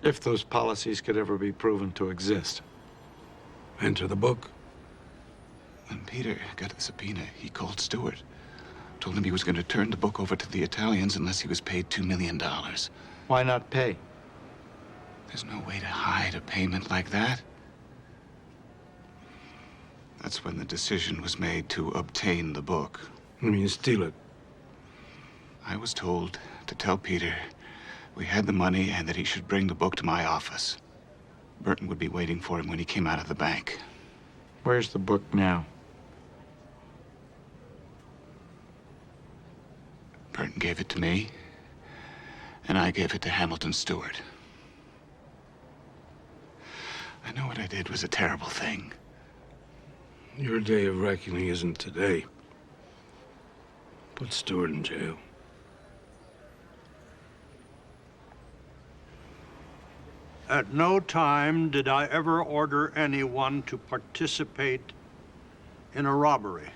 If those policies could ever be proven to exist. Enter the book. When Peter got the subpoena, he called Stewart. Told him he was going to turn the book over to the Italians unless he was paid $2 million. Why not pay? There's no way to hide a payment like that. That's when the decision was made to obtain the book. You mean steal it? I was told to tell Peter we had the money and that he should bring the book to my office. Burton would be waiting for him when he came out of the bank. Where's the book now? Burton gave it to me, and I gave it to Hamilton Stewart. I know what I did was a terrible thing. Your day of reckoning isn't today. Put Stewart in jail. At no time did I ever order anyone to participate in a robbery.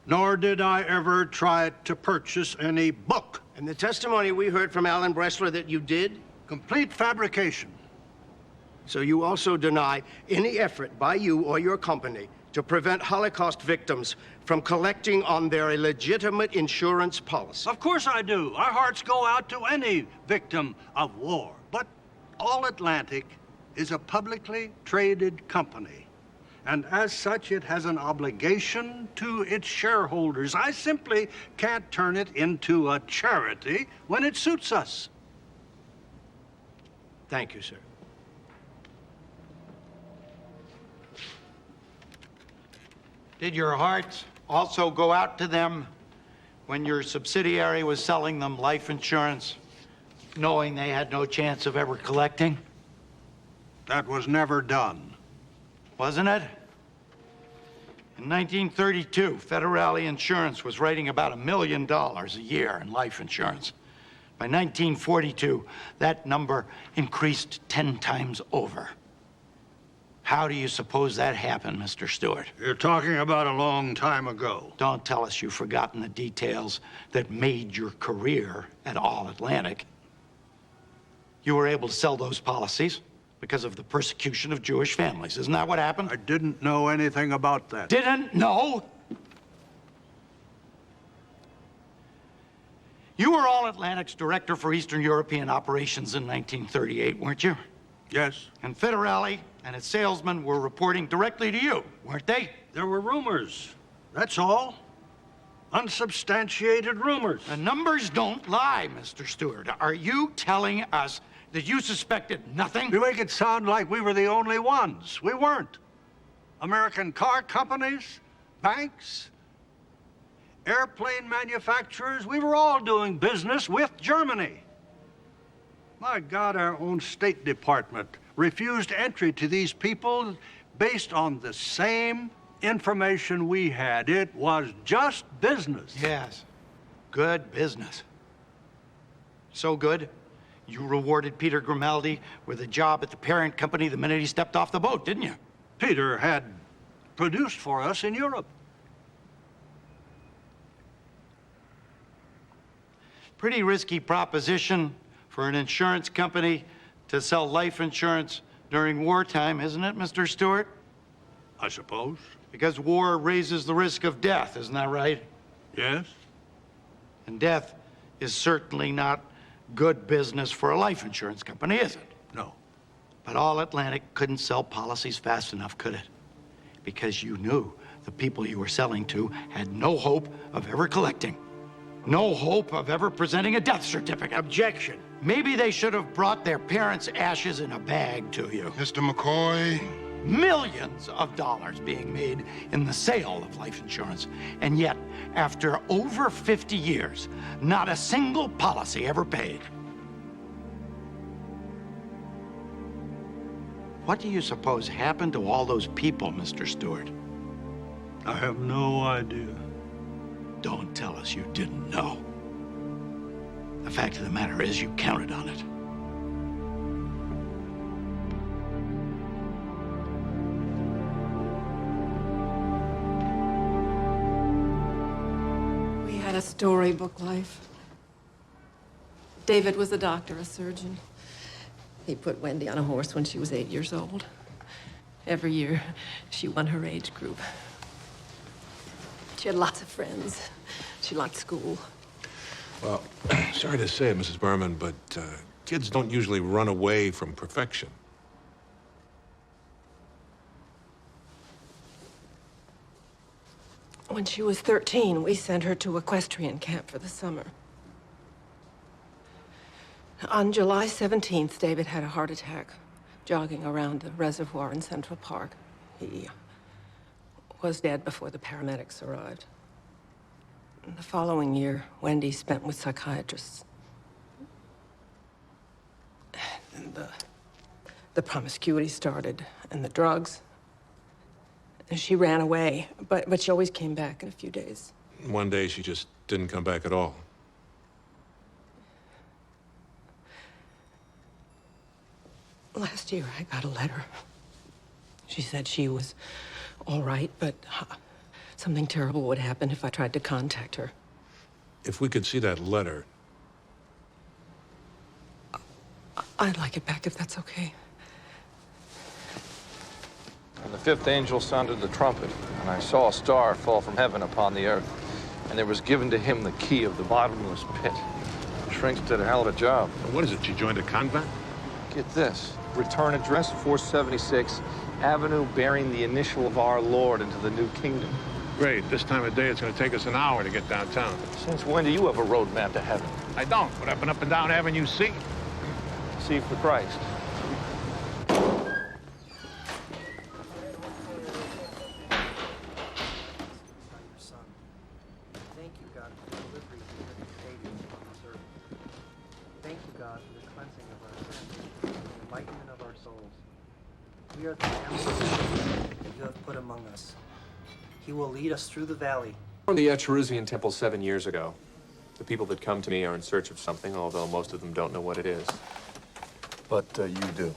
Nor did I ever try to purchase any book. And the testimony we heard from Alan Bressler that you did Complete fabrication. So you also deny any effort by you or your company to prevent Holocaust victims from collecting on their legitimate insurance policy? Of course I do. Our hearts go out to any victim of war. But All Atlantic is a publicly traded company. And as such, it has an obligation to its shareholders. I simply can't turn it into a charity when it suits us. Thank you, sir. Did your hearts also go out to them when your subsidiary was selling them life insurance, knowing they had no chance of ever collecting? That was never done. Wasn't it? In 1932, Federale Insurance was writing about $1 million a year in life insurance. By 1942, that number increased 10 times over. How do you suppose that happened, Mr. Stewart? You're talking about a long time ago. Don't tell us you've forgotten the details that made your career at All Atlantic. You were able to sell those policies because of the persecution of Jewish families. Isn't that what happened? I didn't know anything about that. Didn't know? You were All Atlantic's director for Eastern European operations in 1938, weren't you? Yes. And Federale and its salesmen were reporting directly to you, weren't they? There were rumors. That's all. Unsubstantiated rumors. The numbers don't lie, Mr. Stewart. Are you telling us that you suspected nothing? You make it sound like we were the only ones. We weren't. American car companies, banks, airplane manufacturers, we were all doing business with Germany. My God, our own State Department refused entry to these people based on the same information we had. It was just business. Yes, good business. So good, you rewarded Peter Grimaldi with a job at the parent company the minute he stepped off the boat, didn't you? Peter had produced for us in Europe. Pretty risky proposition for an insurance company to sell life insurance during wartime, isn't it, Mr. Stewart? I suppose. Because war raises the risk of death, isn't that right? Yes. And death is certainly not good business for a life insurance company, is it? No. But All Atlantic couldn't sell policies fast enough, could it? Because you knew the people you were selling to had no hope of ever collecting. No hope of ever presenting a death certificate. Objection. Maybe they should have brought their parents' ashes in a bag to you. Mr. McCoy. Millions of dollars being made in the sale of life insurance. And yet, after over 50 years, not a single policy ever paid. What do you suppose happened to all those people, Mr. Stewart? I have no idea. Don't tell us you didn't know. The fact of the matter is you counted on it. We had a storybook life. David was a doctor, a surgeon. He put Wendy on a horse when she was 8 years old. Every year, she won her age group. She had lots of friends. She liked school. Well, sorry to say it, Mrs. Berman, but kids don't usually run away from perfection. When she was 13, we sent her to equestrian camp for the summer. On July 17th, David had a heart attack, jogging around the reservoir in Central Park. He was dead before the paramedics arrived. The following year, Wendy spent with psychiatrists. And the promiscuity started, and the drugs. And she ran away, but she always came back in a few days. One day, she just didn't come back at all. Last year, I got a letter. She said she was all right, but something terrible would happen if I tried to contact her. If we could see that letter. I'd like it back if that's okay. And the fifth angel sounded the trumpet, and I saw a star fall from heaven upon the earth. And there was given to him the key of the bottomless pit. Shrinks did a hell of a job. What is it, she joined a convent? Get this. Return address 476, Avenue bearing the initial of our Lord into the new kingdom. Great. This time of day, it's going to take us an hour to get downtown. Since when do you have a road map to heaven? I don't, but I've been up and down Avenue C. C for Christ. Thank you, God, for the delivery of the Savior on this earth. Thank you, God, for the cleansing of our sins and the enlightenment of our souls. We are the lambs that you have put among us. He will lead us through the valley. From the Cherusian temple 7 years ago. The people that come to me are in search of something, although most of them don't know what it is. But you do.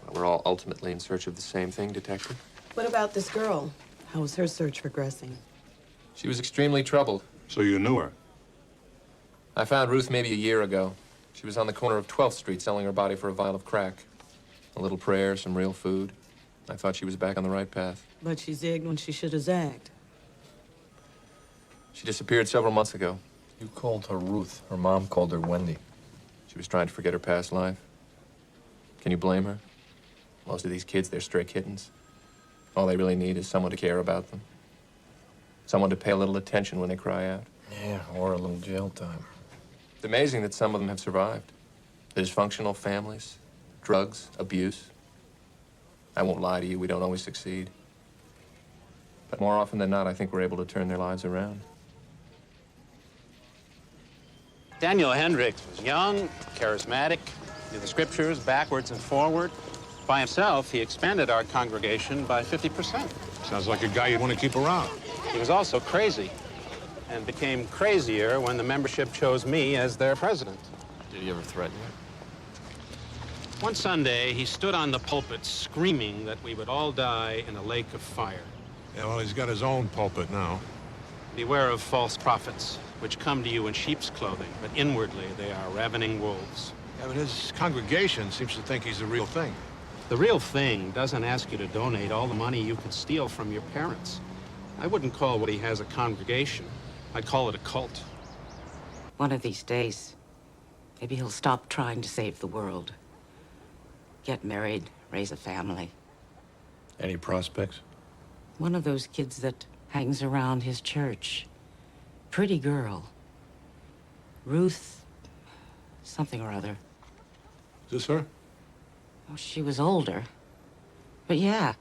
Well, we're all ultimately in search of the same thing, Detective. What about this girl? How is her search progressing? She was extremely troubled. So you knew her? I found Ruth maybe a year ago. She was on the corner of 12th Street selling her body for a vial of crack. A little prayer, some real food. I thought she was back on the right path. But she zigged when she should have zagged. She disappeared several months ago. You called her Ruth. Her mom called her Wendy. She was trying to forget her past life. Can you blame her? Most of these kids, they're stray kittens. All they really need is someone to care about them. Someone to pay a little attention when they cry out. Yeah, or a little jail time. It's amazing that some of them have survived. The dysfunctional families, drugs, abuse. I won't lie to you, we don't always succeed. But more often than not, I think we're able to turn their lives around. Daniel Hendricks was young, charismatic, knew the scriptures backwards and forward. By himself, he expanded our congregation by 50%. Sounds like a guy you'd want to keep around. He was also crazy, and became crazier when the membership chose me as their president. Did he ever threaten you? One Sunday, he stood on the pulpit screaming that we would all die in a lake of fire. Yeah, well, he's got his own pulpit now. Beware of false prophets, which come to you in sheep's clothing, but inwardly they are ravening wolves. Yeah, but his congregation seems to think he's the real thing. The real thing doesn't ask you to donate all the money you could steal from your parents. I wouldn't call what he has a congregation. I'd call it a cult. One of these days, maybe he'll stop trying to save the world. Get married, raise a family. Any prospects? One of those kids that hangs around his church. Pretty girl. Ruth, something or other. Is this her? Oh, she was older. But yeah,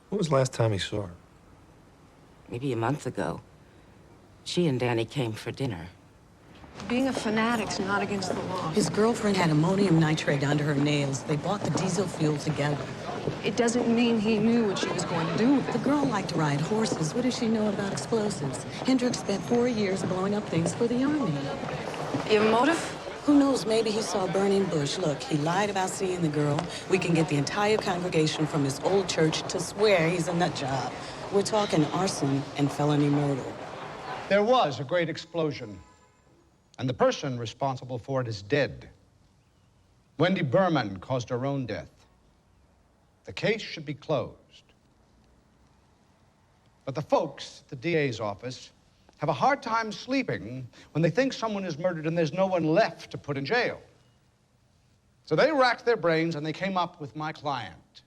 When was the last time he saw her? maybe a month ago. She and Danny came for dinner. Being a fanatic's not against the law. His girlfriend had ammonium nitrate under her nails. They bought the diesel fuel together. It doesn't mean he knew what she was going to do with it. The girl liked to ride horses. What does she know about explosives? Hendricks spent 4 years blowing up things for the army. You have a motive? Who knows, maybe he saw a burning bush. Look, he lied about seeing the girl. We can get the entire congregation from his old church to swear he's a nut job. We're talking arson and felony murder. There was a great explosion, and the person responsible for it is dead. Wendy Berman caused her own death. The case should be closed. But the folks at the DA's office have a hard time sleeping when they think someone is murdered and there's no one left to put in jail. So they racked their brains and they came up with my client.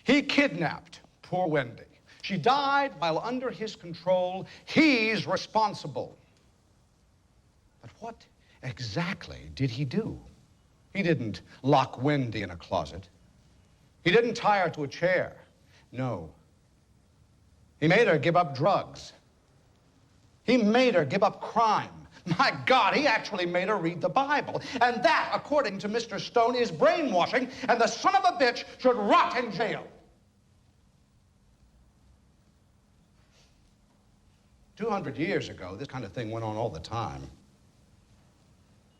He kidnapped poor Wendy. She died while under his control. He's responsible. But what exactly did he do? He didn't lock Wendy in a closet. He didn't tie her to a chair. No. He made her give up drugs. He made her give up crime. My God, he actually made her read the Bible. And that, according to Mr. Stone, is brainwashing, and the son of a bitch should rot in jail. 200 years ago, this kind of thing went on all the time.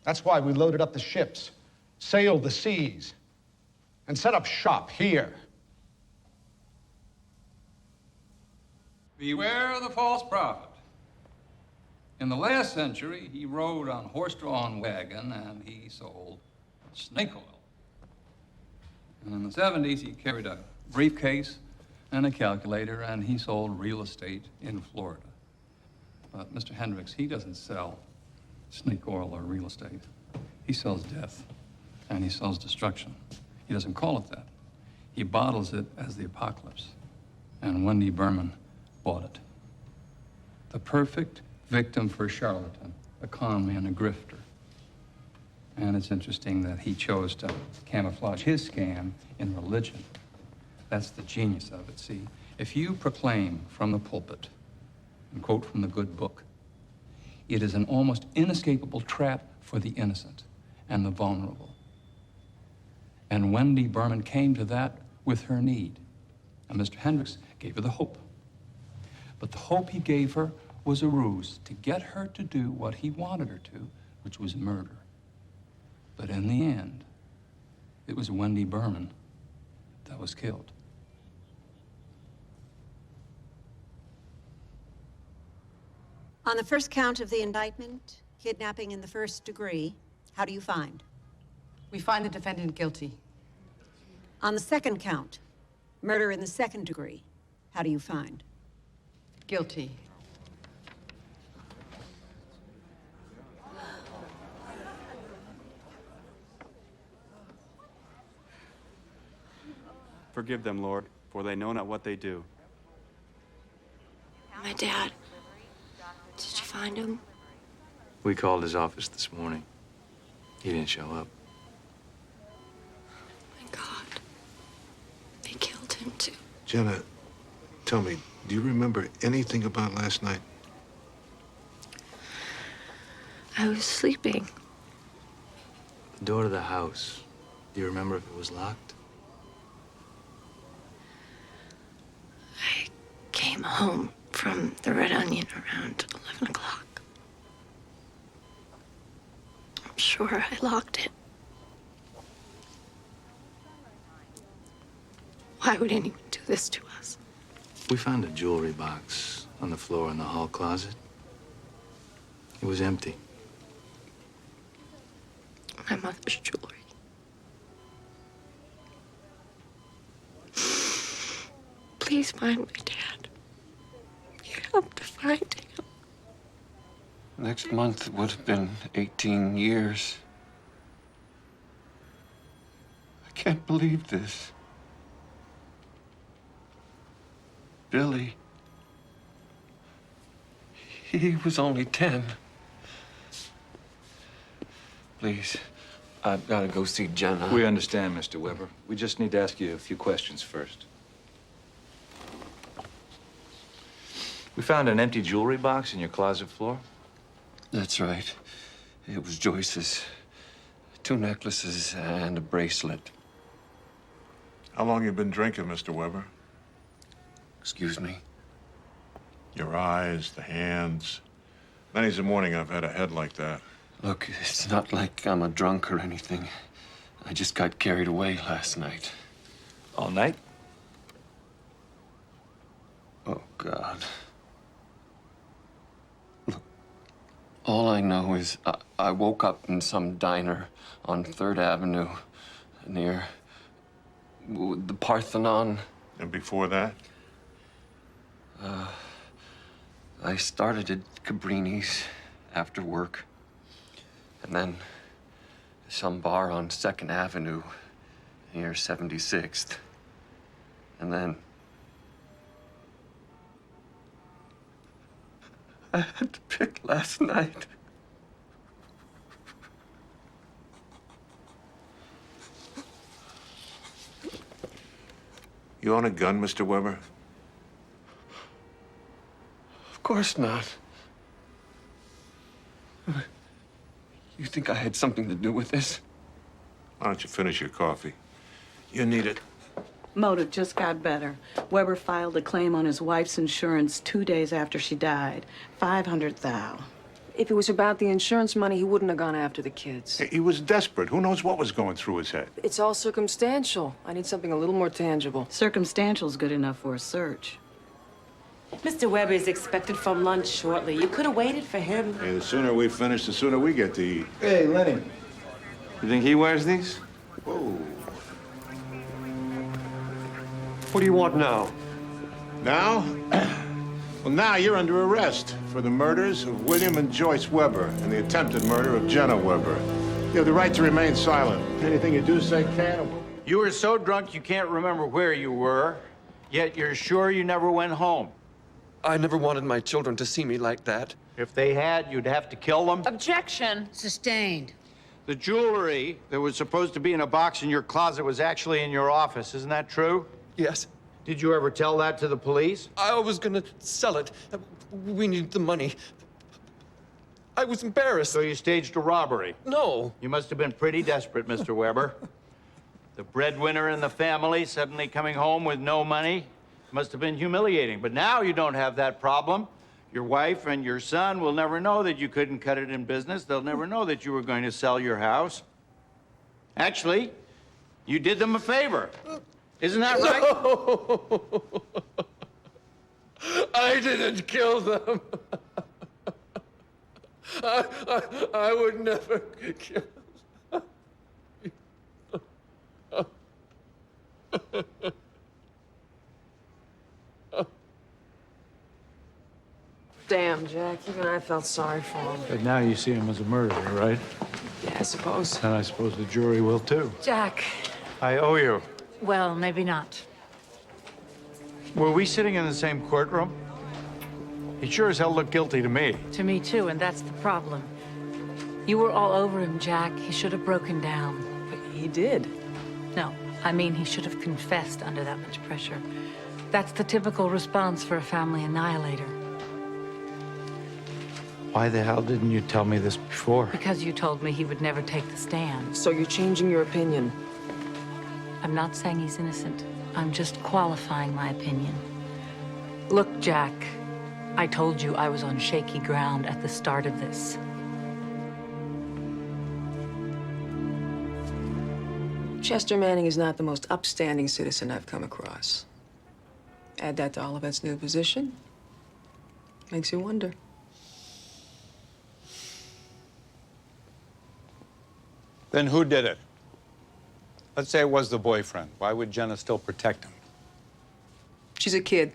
That's why we loaded up the ships, sailed the seas, and set up shop here. Beware of the false prophet. In the last century, he rode on horse-drawn wagon and he sold snake oil. And in the 70s, he carried a briefcase and a calculator and he sold real estate in Florida. But Mr. Hendricks, he doesn't sell snake oil or real estate. He sells death and he sells destruction. He doesn't call it that. He bottles it as the apocalypse. And Wendy Berman bought it. The perfect victim for a charlatan, a con man, a grifter. And it's interesting that he chose to camouflage his scam in religion. That's the genius of it, see? If you proclaim from the pulpit and quote from the good book, it is an almost inescapable trap for the innocent and the vulnerable. And Wendy Berman came to that with her need. And Mr. Hendricks gave her the hope. But the hope he gave her was a ruse to get her to do what he wanted her to, which was murder. But in the end, it was Wendy Berman that was killed. On the first count of the indictment, kidnapping in the first degree, how do you find? We find the defendant guilty. On the second count, murder in the second degree, how do you find? Guilty. Forgive them, Lord, for they know not what they do. My dad. Did you find him? We called his office this morning. He didn't show up. My God. They killed him, too. Jenna, tell me, do you remember anything about last night? I was sleeping. The door to the house. Do you remember if it was locked? I came home from the Red Onion around 11 o'clock. I'm sure I locked it. Why would anyone do this to us? We found a jewelry box on the floor in the hall closet. It was empty. My mother's jewelry. Please find my dad. You have to find him. Next month would have been 18 years. I can't believe this. Billy. He was only 10. Please, I've got to go see Jenna. We understand, Mr. Weber. We just need to ask you a few questions first. We found an empty jewelry box in your closet floor. That's right. It was Joyce's. 2 necklaces and a bracelet. How long you been drinking, Mr. Weber? Excuse me? Your eyes, the hands. Many's the morning I've had a head like that. Look, it's not like I'm a drunk or anything. I just got carried away last night. All night? Oh, God. Look, all I know is I woke up in some diner on 3rd Avenue near the Parthenon. And before that? I started at Cabrini's after work. And then some bar on 2nd Avenue near 76th. And then I had to pick last night. You own a gun, Mr. Weber? Of course not. You think I had something to do with this? Why don't you finish your coffee? You need it. Motive just got better. Weber filed a claim on his wife's insurance 2 days after she died. $500,000. If it was about the insurance money, he wouldn't have gone after the kids. He was desperate. Who knows what was going through his head? It's all circumstantial. I need something a little more tangible. Circumstantial's good enough for a search. Mr. Weber is expected from lunch shortly. You could have waited for him. Hey, the sooner we finish, the sooner we get to eat. Hey, Lenny. You think he wears these? Whoa. What do you want now? Now? Well, now you're under arrest for the murders of William and Joyce Weber and the attempted murder of Jenna Weber. You have the right to remain silent. Anything you do say can or will. You were so drunk you can't remember where you were, yet you're sure you never went home. I never wanted my children to see me like that. If they had, you'd have to kill them. Objection. Sustained. The jewelry that was supposed to be in a box in your closet was actually in your office. Isn't that true? Yes. Did you ever tell that to the police? I was gonna sell it. We need the money. I was embarrassed. So you staged a robbery? No. You must have been pretty desperate, Mr. Weber. The breadwinner in the family suddenly coming home with no money must have been humiliating. But now you don't have that problem. Your wife and your son will never know that you couldn't cut it in business. They'll never know that you were going to sell your house. Actually, you did them a favor. Isn't that right? No. I didn't kill them. I would never kill them. Damn, Jack. Even I felt sorry for him. But now you see him as a murderer, right? Yeah, I suppose. And I suppose the jury will too. Jack. I owe you. Well, maybe not. Were we sitting in the same courtroom? He sure as hell looked guilty to me. To me, too, and that's the problem. You were all over him, Jack. He should have broken down. But he did. No, I mean, he should have confessed under that much pressure. That's the typical response for a family annihilator. Why the hell didn't you tell me this before? Because you told me he would never take the stand. So you're changing your opinion? I'm not saying he's innocent. I'm just qualifying my opinion. Look, Jack, I told you I was on shaky ground at the start of this. Chester Manning is not the most upstanding citizen I've come across. Add that to Olivet's new position, makes you wonder. Then who did it? Let's say it was the boyfriend. Why would Jenna still protect him? She's a kid.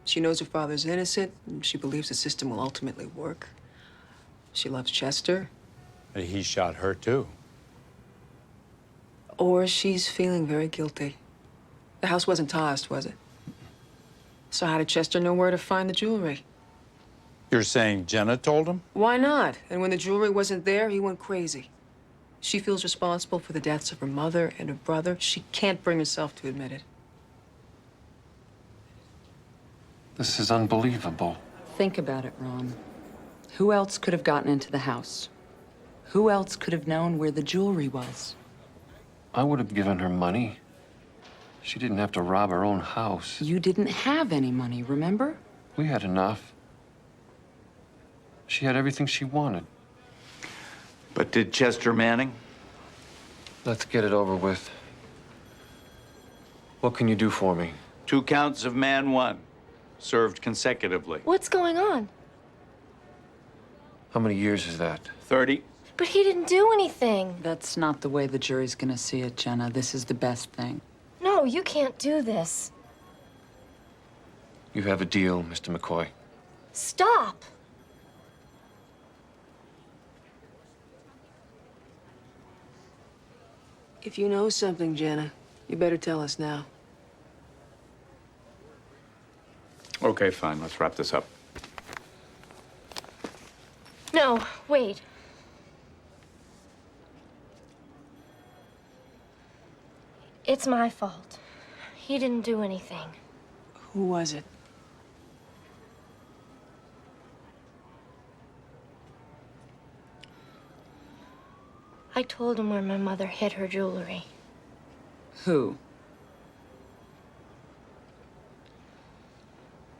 She knows her father's innocent, and she believes the system will ultimately work. She loves Chester. He shot her, too. Or she's feeling very guilty. The house wasn't tossed, was it? So how did Chester know where to find the jewelry? You're saying Jenna told him? Why not? And when the jewelry wasn't there, he went crazy. She feels responsible for the deaths of her mother and her brother. She can't bring herself to admit it. This is unbelievable. Think about it, Ron. Who else could have gotten into the house? Who else could have known where the jewelry was? I would have given her money. She didn't have to rob her own house. You didn't have any money, remember? We had enough. She had everything she wanted. But did Chester Manning? Let's get it over with. What can you do for me? 2 counts of man 1, served consecutively. What's going on? How many years is that? 30. But he didn't do anything. That's not the way the jury's gonna see it, Jenna. This is the best thing. No, you can't do this. You have a deal, Mr. McCoy. Stop! If you know something, Jenna, you better tell us now. Okay, fine. Let's wrap this up. No, wait. It's my fault. He didn't do anything. Who was it? I told him where my mother hid her jewelry. Who?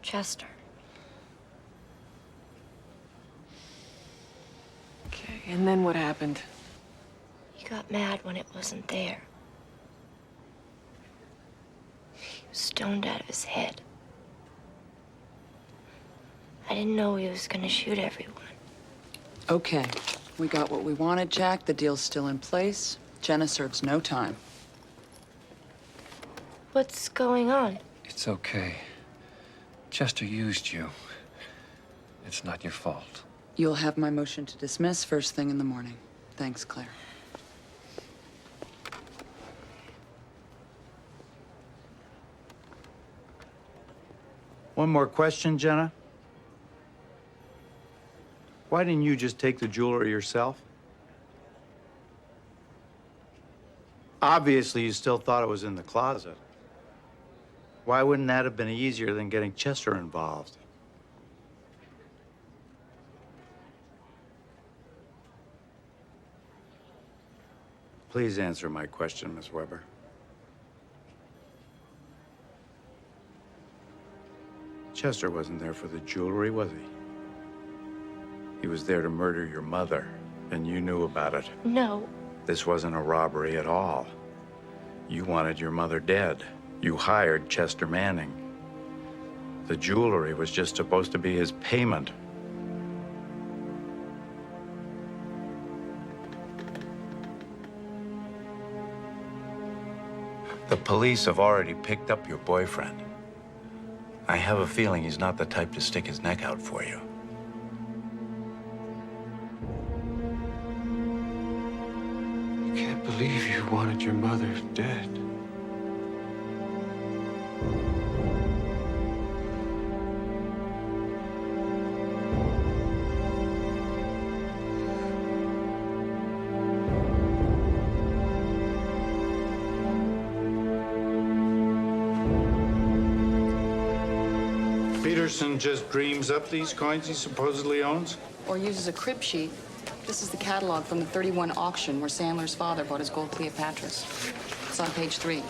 Chester. Okay, and then what happened? He got mad when it wasn't there. He was stoned out of his head. I didn't know he was gonna shoot everyone. Okay, we got what we wanted, Jack. The deal's still in place. Jenna serves no time. What's going on? It's okay. Chester used you. It's not your fault. You'll have my motion to dismiss first thing in the morning. Thanks, Claire. One more question, Jenna. Why didn't you just take the jewelry yourself? Obviously, you still thought it was in the closet. Why wouldn't that have been easier than getting Chester involved? Please answer my question, Miss Weber. Chester wasn't there for the jewelry, was he? He was there to murder your mother, and you knew about it. No. This wasn't a robbery at all. You wanted your mother dead. You hired Chester Manning. The jewelry was just supposed to be his payment. The police have already picked up your boyfriend. I have a feeling he's not the type to stick his neck out for you. I can't believe you wanted your mother dead. Peterson just dreams up these coins he supposedly owns? Or uses a crib sheet. This is the catalog from the 31 auction where Sandler's father bought his gold Cleopatras. It's on page 3.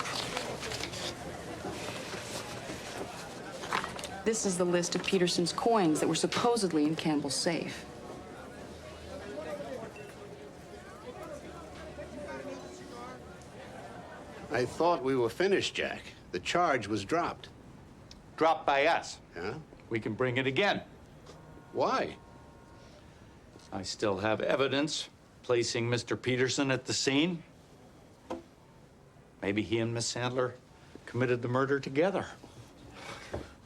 This is the list of Peterson's coins that were supposedly in Campbell's safe. I thought we were finished, Jack. The charge was dropped. Dropped by us. Yeah? We can bring it again. Why? I still have evidence placing Mr. Peterson at the scene. Maybe he and Miss Sandler committed the murder together.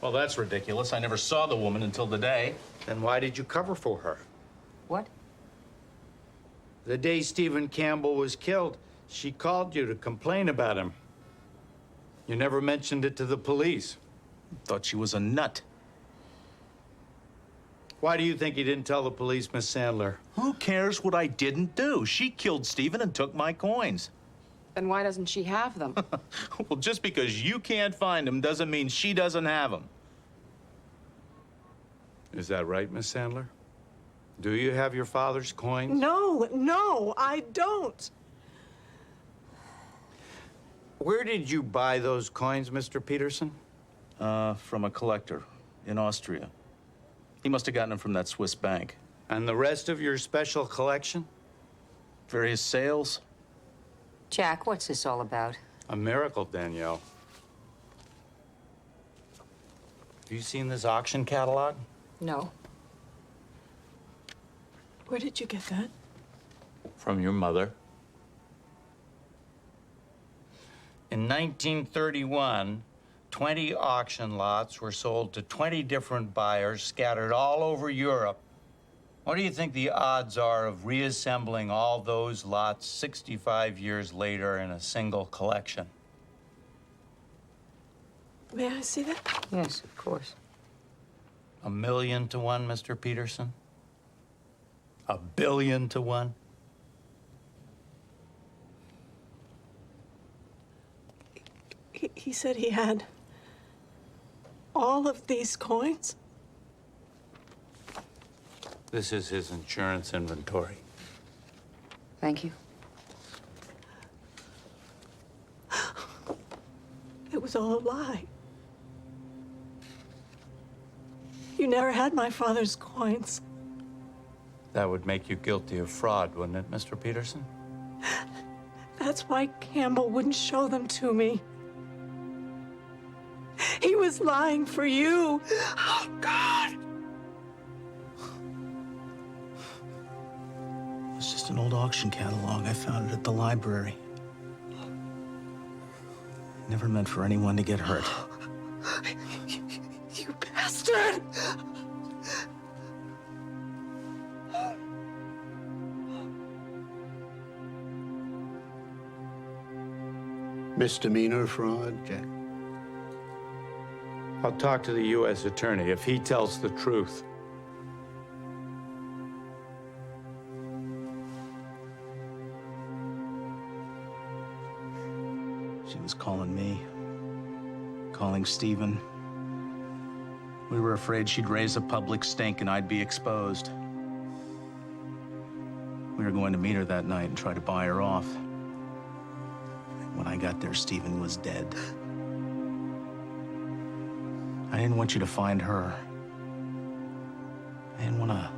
Well, that's ridiculous. I never saw the woman until today. Then why did you cover for her? What? The day Stephen Campbell was killed, she called you to complain about him. You never mentioned it to the police. Thought she was a nut. Why do you think you didn't tell the police, Miss Sandler? Who cares what I didn't do? She killed Stephen and took my coins. Then why doesn't she have them? Well, just because you can't find them doesn't mean she doesn't have them. Is that right, Miss Sandler? Do you have your father's coins? No, I don't. Where did you buy those coins, Mr. Peterson? From a collector in Austria. He must have gotten them from that Swiss bank. And the rest of your special collection? Various sales. Jack, what's this all about? A miracle, Danielle. Have you seen this auction catalog? No. Where did you get that? From your mother. In 1931, 20 auction lots were sold to 20 different buyers scattered all over Europe. What do you think the odds are of reassembling all those lots 65 years later in a single collection? May I see that? Yes, of course. 1,000,000 to 1, Mr. Peterson? 1,000,000,000 to 1? He said he had all of these coins? This is his insurance inventory. Thank you. It was all a lie. You never had my father's coins. That would make you guilty of fraud, wouldn't it, Mr. Peterson? That's why Campbell wouldn't show them to me. He was lying for you. Oh, God. an old auction catalog. I found it at the library. Never meant for anyone to get hurt. You bastard! Misdemeanor fraud, Jack? I'll talk to the U.S. attorney if he tells the truth. She was calling me, calling Stephen. We were afraid she'd raise a public stink and I'd be exposed. We were going to meet her that night and try to buy her off. When I got there, Stephen was dead. I didn't want you to find her. I didn't want to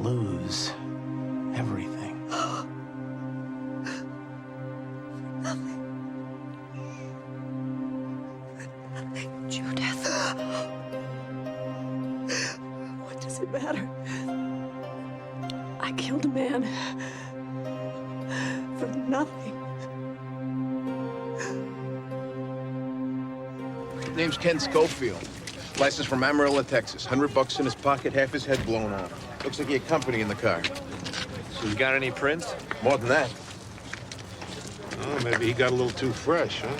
lose everything. Judith. What does it matter? I killed a man for nothing. Name's Ken Schofield. License from Amarillo, Texas. $100 in his pocket, half his head blown off. Looks like he had company in the car. So you got any prints? More than that. Oh, maybe he got a little too fresh, huh?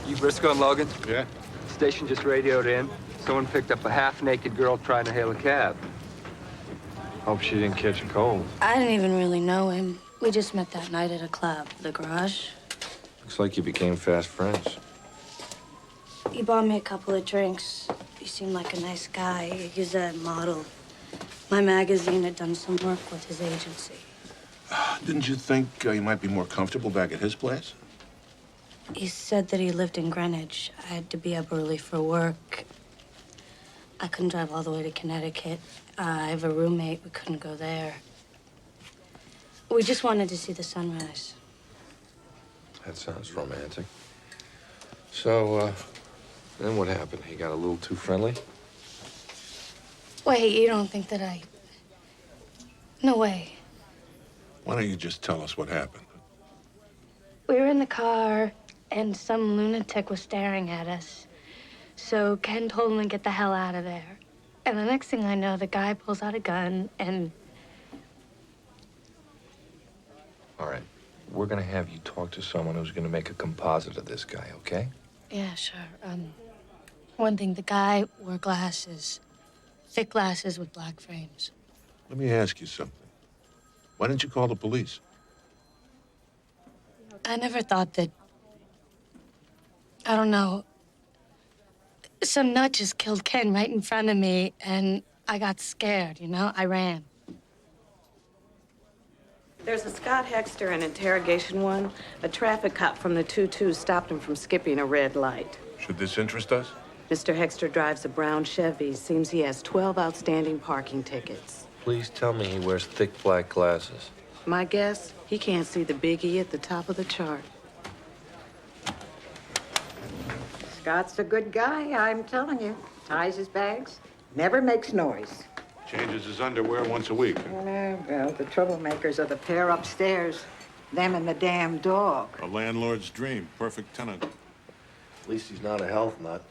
You Briscoe and Logan? Yeah. Station just radioed in. Someone picked up a half-naked girl trying to hail a cab. Hope she didn't catch a cold. I didn't even really know him. We just met that night at a club, the Garage. Looks like you became fast friends. He bought me a couple of drinks. He seemed like a nice guy. He's a model. My magazine had done some work with his agency. Didn't you think you might be more comfortable back at his place? He said that he lived in Greenwich. I had to be up early for work. I couldn't drive all the way to Connecticut. I have a roommate. We couldn't go there. We just wanted to see the sunrise. That sounds romantic. So, then what happened? He got a little too friendly? Wait, you don't think that I... No way. Why don't you just tell us what happened? We were in the car, and some lunatic was staring at us. So Ken told him to get the hell out of there. And the next thing I know, the guy pulls out a gun, and... All right. We're gonna have you talk to someone who's gonna make a composite of this guy, okay? Yeah, sure. One thing, the guy wore glasses. Thick glasses with black frames. Let me ask you something. Why didn't you call the police? I never thought that... I don't know. Some nut just killed Ken right in front of me, and I got scared, you know? I ran. There's a Scott Hexter in interrogation one. A traffic cop from the 2-2 stopped him from skipping a red light. Should this interest us? Mr. Hexter drives a brown Chevy. Seems he has 12 outstanding parking tickets. Please tell me he wears thick black glasses. My guess, he can't see the big E at the top of the chart. Scott's a good guy, I'm telling you. Ties his bags, never makes noise. Changes his underwear once a week. Well, the troublemakers are the pair upstairs. Them and the damn dog. A landlord's dream. Perfect tenant. At least he's not a health nut.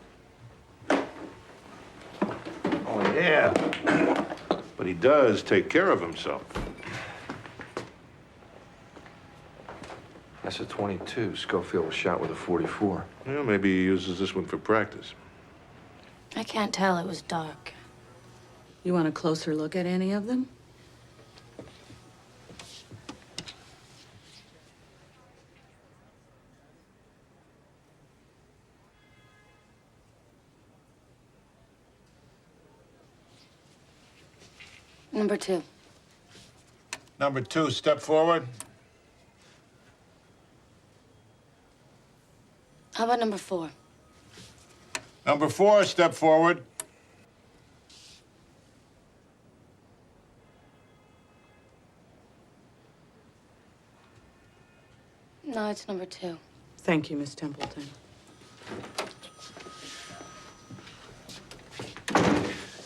Oh, yeah. But he does take care of himself. That's a 22. Schofield was shot with a 44. Well, maybe he uses this one for practice. I can't tell. It was dark. You want a closer look at any of them? Number 2. Number 2, step forward. How about number 4? Number 4, step forward. No, it's number 2. Thank you, Miss Templeton.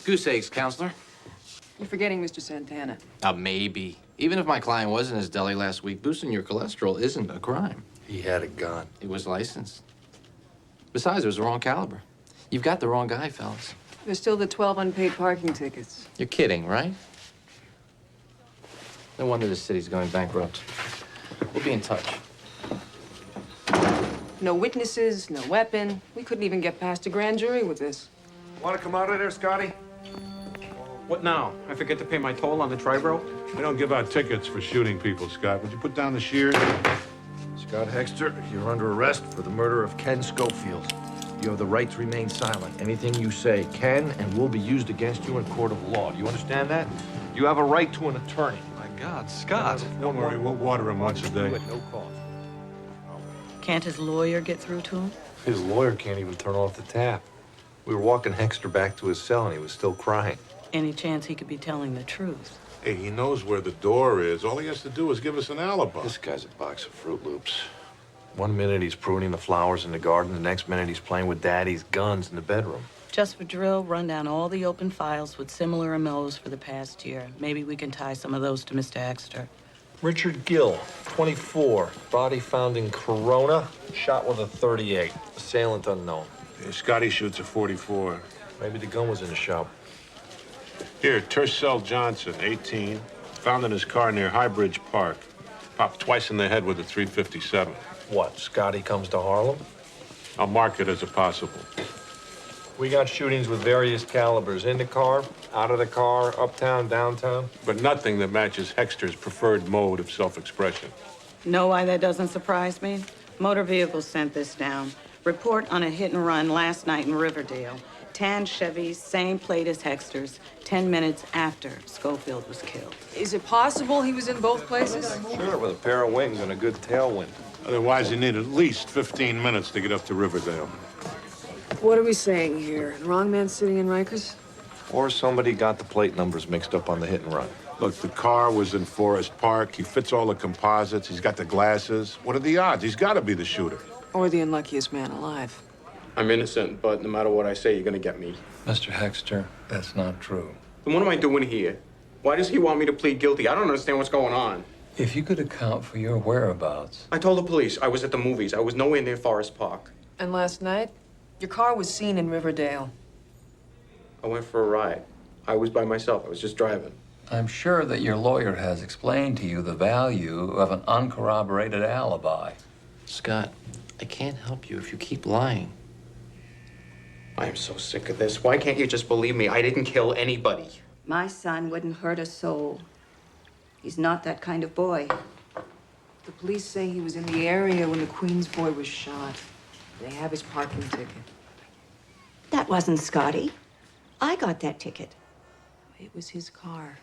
Goose eggs, counselor. You're forgetting Mr. Santana. Maybe. Even if my client was in his deli last week, boosting your cholesterol isn't a crime. He had a gun. It was licensed. Besides, it was the wrong caliber. You've got the wrong guy, fellas. There's still the 12 unpaid parking tickets. You're kidding, right? No wonder this city's going bankrupt. We'll be in touch. No witnesses, no weapon. We couldn't even get past a grand jury with this. Want to come out of there, Scotty? What now? I forget to pay my toll on the tri-bro? We don't give out tickets for shooting people, Scott. Would you put down the shears? Scott Hexter, you're under arrest for the murder of Ken Schofield. You have the right to remain silent. Anything you say can and will be used against you in court of law. Do you understand that? You have a right to an attorney. My God, Scott. Don't worry, we'll water him once a day. At no cost. Can't his lawyer get through to him? His lawyer can't even turn off the tap. We were walking Hexter back to his cell, and he was still crying. Any chance he could be telling the truth? Hey, he knows where the door is. All he has to do is give us an alibi. This guy's a box of Fruit Loops. One minute he's pruning the flowers in the garden, the next minute he's playing with Daddy's guns in the bedroom. Just for drill, run down all the open files with similar MOs for the past year. Maybe we can tie some of those to Mr. Hexter. Richard Gill, 24, body found in Corona, shot with a .38. Assailant unknown. Yeah, Scotty shoots a .44. Maybe the gun was in the shop. Here, Tercel Johnson, 18, found in his car near Highbridge Park. Popped twice in the head with a .357. What, Scotty comes to Harlem? I'll mark it as a possible. We got shootings with various calibers. In the car, out of the car, uptown, downtown. But nothing that matches Hexter's preferred mode of self-expression. Know why that doesn't surprise me? Motor Vehicles sent this down. Report on a hit and run last night in Riverdale. Tan Chevys, same plate as Hexter's, 10 minutes after Schofield was killed. Is it possible he was in both places? Sure, with a pair of wings and a good tailwind. Otherwise, you need at least 15 minutes to get up to Riverdale. What are we saying here? The wrong man sitting in Rikers? Or somebody got the plate numbers mixed up on the hit and run. Look, the car was in Forest Park. He fits all the composites. He's got the glasses. What are the odds? He's got to be the shooter. Or the unluckiest man alive. I'm innocent, but no matter what I say, you're gonna get me. Mr. Hexter, that's not true. Then what am I doing here? Why does he want me to plead guilty? I don't understand what's going on. If you could account for your whereabouts. I told the police I was at the movies. I was nowhere near Forest Park. And last night, your car was seen in Riverdale. I went for a ride. I was by myself. I was just driving. I'm sure that your lawyer has explained to you the value of an uncorroborated alibi. Scott, I can't help you if you keep lying. I am so sick of this. Why can't you just believe me? I didn't kill anybody. My son wouldn't hurt a soul. He's not that kind of boy. The police say he was in the area when the Queen's boy was shot. They have his parking ticket. That wasn't Scotty. I got that ticket. It was his car.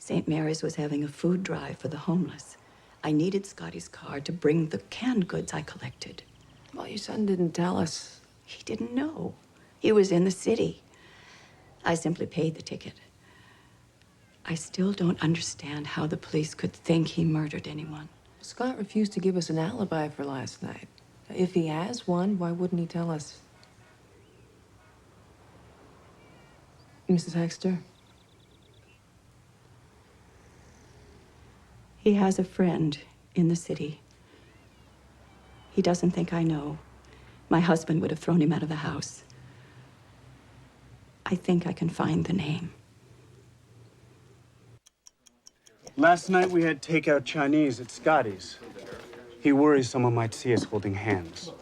St. Mary's was having a food drive for the homeless. I needed Scotty's car to bring the canned goods I collected. Well, your son didn't tell us. He didn't know. He was in the city. I simply paid the ticket. I still don't understand how the police could think he murdered anyone. Scott refused to give us an alibi for last night. If he has one, why wouldn't he tell us? Mrs. Hexter? He has a friend in the city. He doesn't think I know. My husband would have thrown him out of the house. I think I can find the name. Last night we had takeout Chinese at Scotty's. He worries someone might see us holding hands.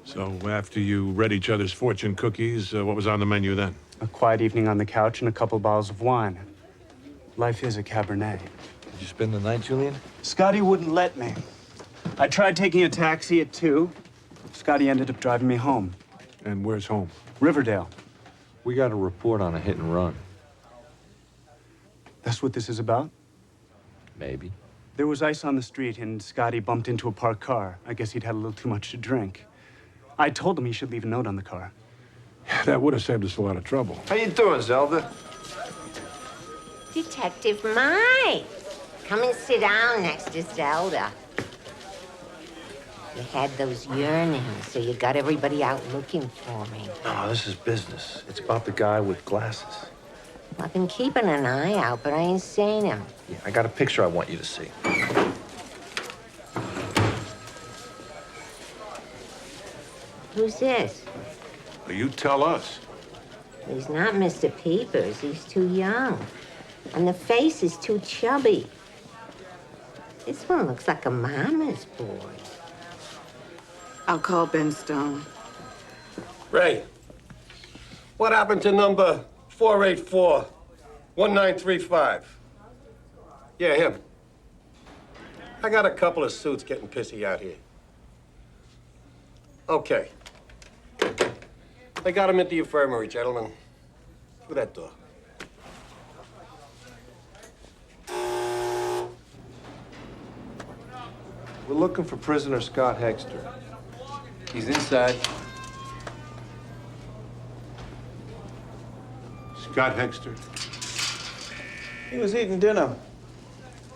So after you read each other's fortune cookies, what was on the menu then? A quiet evening on the couch and a couple bottles of wine. Life is a Cabernet. Did you spend the night, Julian? Scotty wouldn't let me. I tried taking a taxi at 2. Scotty ended up driving me home. And where's home? Riverdale. We got a report on a hit and run. That's what this is about? Maybe. There was ice on the street, and Scotty bumped into a parked car. I guess he'd had a little too much to drink. I told him he should leave a note on the car. That would have saved us a lot of trouble. How you doing, Zelda? Detective Mike, come and sit down next to Zelda. You had those yearnings, so you got everybody out looking for me. No, this is business. It's about the guy with glasses. I've been keeping an eye out, but I ain't seen him. Yeah, I got a picture I want you to see. Who's this? Well, you tell us. He's not Mr. Peepers. He's too young. And the face is too chubby. This one looks like a mama's boy. I'll call Ben Stone. Ray, what happened to number 484-1935? Yeah, him. I got a couple of suits getting pissy out here. Okay. They got him at the infirmary, gentlemen. Through that door. We're looking for prisoner Scott Hexter. He's inside. Scott Hexter? He was eating dinner.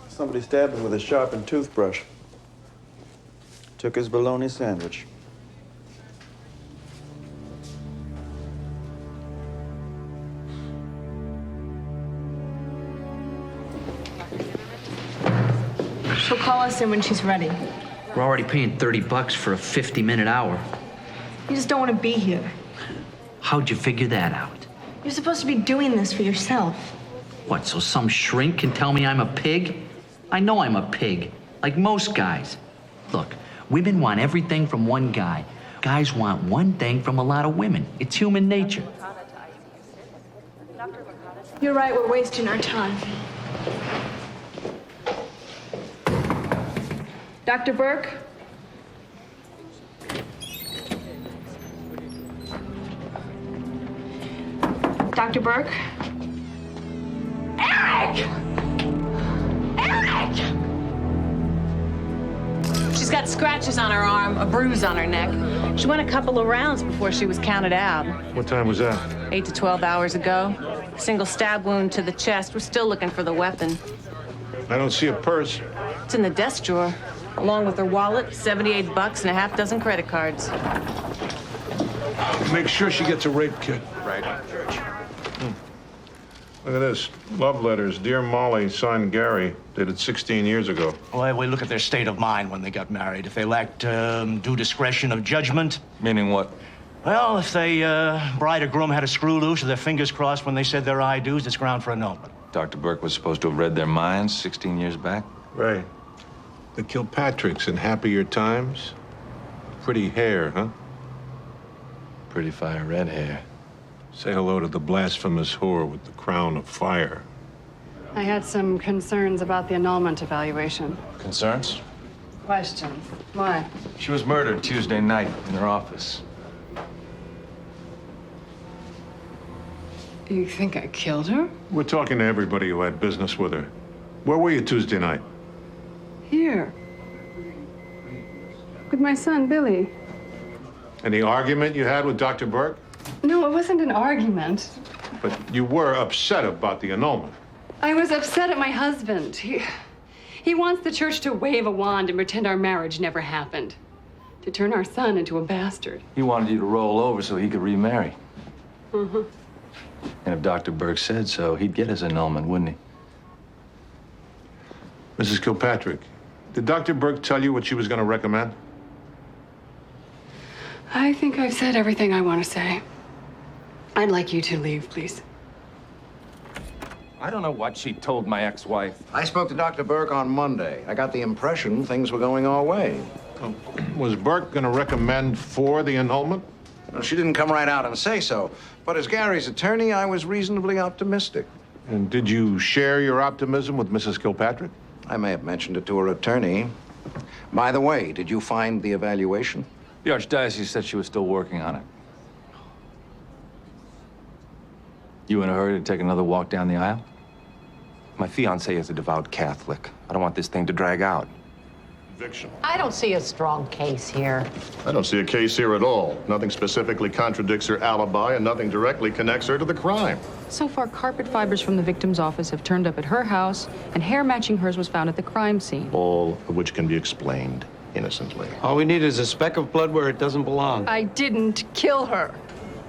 Somebody stabbed him with a sharpened toothbrush. Took his bologna sandwich. She'll call us in when she's ready. We're already paying $30 for a 50-minute hour. You just don't want to be here. How'd you figure that out? You're supposed to be doing this for yourself. What, so some shrink can tell me I'm a pig? I know I'm a pig, like most guys. Look, women want everything from one guy. Guys want one thing from a lot of women. It's human nature. You're right, we're wasting our time. Dr. Burke? Dr. Burke? Eric! Eric! She's got scratches on her arm, a bruise on her neck. She went a couple of rounds before she was counted out. What time was that? 8 to 12 hours ago. Single stab wound to the chest. We're still looking for the weapon. I don't see a purse. It's in the desk drawer, along with her wallet, $78 and a half dozen credit cards. Make sure she gets a rape kit. Right. Look at this. Love letters. Dear Molly, signed Gary, dated 16 years ago. Well, we look at their state of mind when they got married. If they lacked due discretion of judgment. Meaning what? Well, if they bride or groom had a screw loose or their fingers crossed when they said their I do's, it's ground for annulment. Dr. Burke was supposed to have read their minds 16 years back. Right. The Kilpatricks in happier times. Pretty hair, huh? Pretty fire red hair. Say hello to the blasphemous whore with the crown of fire. I had some concerns about the annulment evaluation. Concerns? Questions. Why? She was murdered Tuesday night in her office. You think I killed her? We're talking to everybody who had business with her. Where were you Tuesday night? Here. With my son, Billy. Any argument you had with Dr. Burke? No, it wasn't an argument. But you were upset about the annulment. I was upset at my husband. He wants the church to wave a wand and pretend our marriage never happened. To turn our son into a bastard. He wanted you to roll over so he could remarry. Uh-huh. And if Dr. Burke said so, he'd get his annulment, wouldn't he? Mrs. Kilpatrick, did Dr. Burke tell you what she was going to recommend? I think I've said everything I want to say. I'd like you to leave, please. I don't know what she told my ex-wife. I spoke to Dr. Burke on Monday. I got the impression things were going our way. Was Burke going to recommend for the annulment? Well, she didn't come right out and say so. But as Gary's attorney, I was reasonably optimistic. And did you share your optimism with Mrs. Kilpatrick? I may have mentioned it to her attorney. By the way, did you find the evaluation? The Archdiocese said she was still working on it. You in a hurry to take another walk down the aisle? My fiancée is a devout Catholic. I don't want this thing to drag out. Conviction. I don't see a strong case here. I don't see a case here at all. Nothing specifically contradicts her alibi, and nothing directly connects her to the crime. So far, carpet fibers from the victim's office have turned up at her house, and hair matching hers was found at the crime scene. All of which can be explained innocently. All we need is a speck of blood where it doesn't belong. I didn't kill her.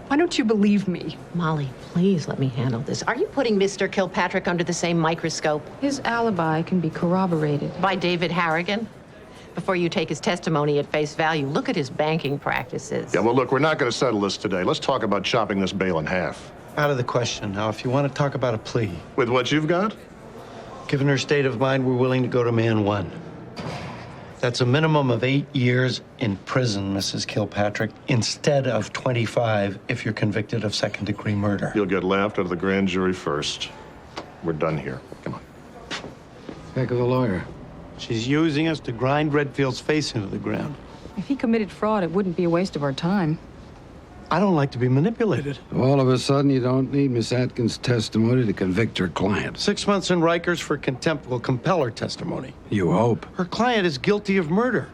Why don't you believe me? Molly, please let me handle this. Are you putting Mr. Kilpatrick under the same microscope? His alibi can be corroborated. By David Harrigan? Before you take his testimony at face value, look at his banking practices. Yeah, well, look, we're not going to settle this today. Let's talk about chopping this bail in half. Out of the question. Now, if you want to talk about a plea. With what you've got? Given her state of mind, we're willing to go to man 1. That's a minimum of 8 years in prison, Mrs. Kilpatrick, instead of 25 if you're convicted of second-degree murder. You'll get laughed out of the grand jury first. We're done here. Come on. Heck of a lawyer. She's using us to grind Redfield's face into the ground. If he committed fraud, it wouldn't be a waste of our time. I don't like to be manipulated. All of a sudden, you don't need Miss Atkins' testimony to convict her client. 6 months in Rikers for contempt will compel her testimony. You hope. Her client is guilty of murder.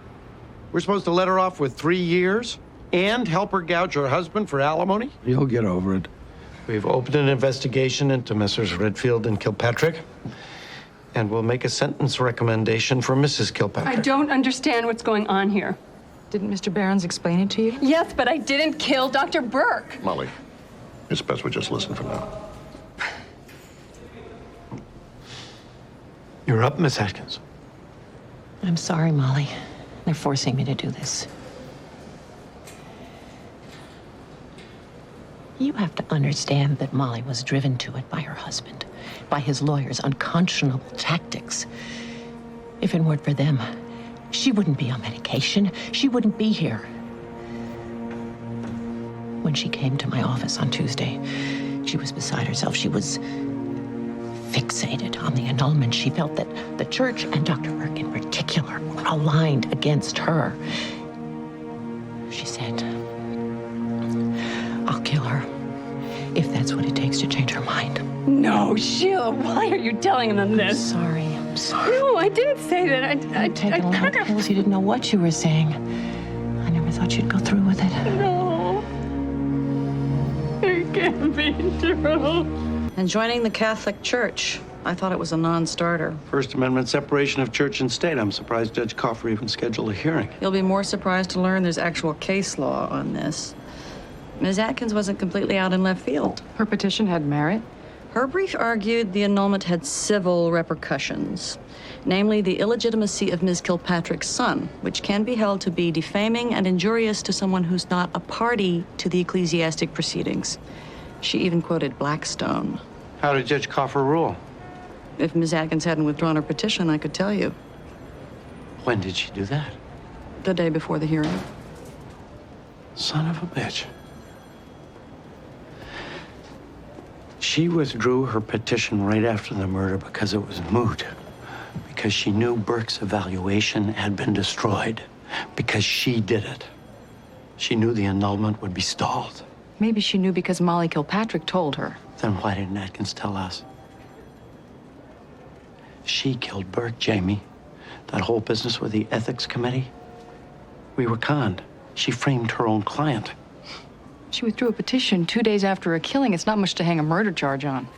We're supposed to let her off with 3 years and help her gouge her husband for alimony? You'll get over it. We've opened an investigation into Messrs. Redfield and Kilpatrick, and we'll make a sentence recommendation for Mrs. Kilpatrick. I don't understand what's going on here. Didn't Mr. Barron's explain it to you? Yes, but I didn't kill Dr. Burke. Molly, it's best we just listen for now. You're up, Miss Atkins. I'm sorry, Molly. They're forcing me to do this. You have to understand that Molly was driven to it by her husband, by his lawyer's unconscionable tactics. If it weren't for them, she wouldn't be on medication. She wouldn't be here. When she came to my office on Tuesday, she was beside herself. She was fixated on the annulment. She felt that the church and Dr. Burke in particular were aligned against her. She said, I'll kill her if that's what it takes to change her mind. No, Sheila, why are you telling them this? I'm sorry. No, I didn't say that. I taken a lot of pills. You didn't know what you were saying. I never thought you'd go through with it. No. It can't be true. And joining the Catholic Church, I thought it was a non-starter. First Amendment separation of church and state. I'm surprised Judge Coffer even scheduled a hearing. You'll be more surprised to learn there's actual case law on this. Ms. Atkins wasn't completely out in left field. Her petition had merit. Her brief argued the annulment had civil repercussions, namely the illegitimacy of Ms. Kilpatrick's son, which can be held to be defaming and injurious to someone who's not a party to the ecclesiastic proceedings. She even quoted Blackstone. How did Judge Coffer rule? If Ms. Atkins hadn't withdrawn her petition, I could tell you. When did she do that? The day before the hearing. Son of a bitch. She withdrew her petition right after the murder because it was moot. Because she knew Burke's evaluation had been destroyed. Because she did it. She knew the annulment would be stalled. Maybe she knew because Molly Kilpatrick told her. Then why didn't Atkins tell us? She killed Burke, Jamie. That whole business with the ethics committee. We were conned. She framed her own client. She withdrew a petition 2 days after a killing. It's not much to hang a murder charge on.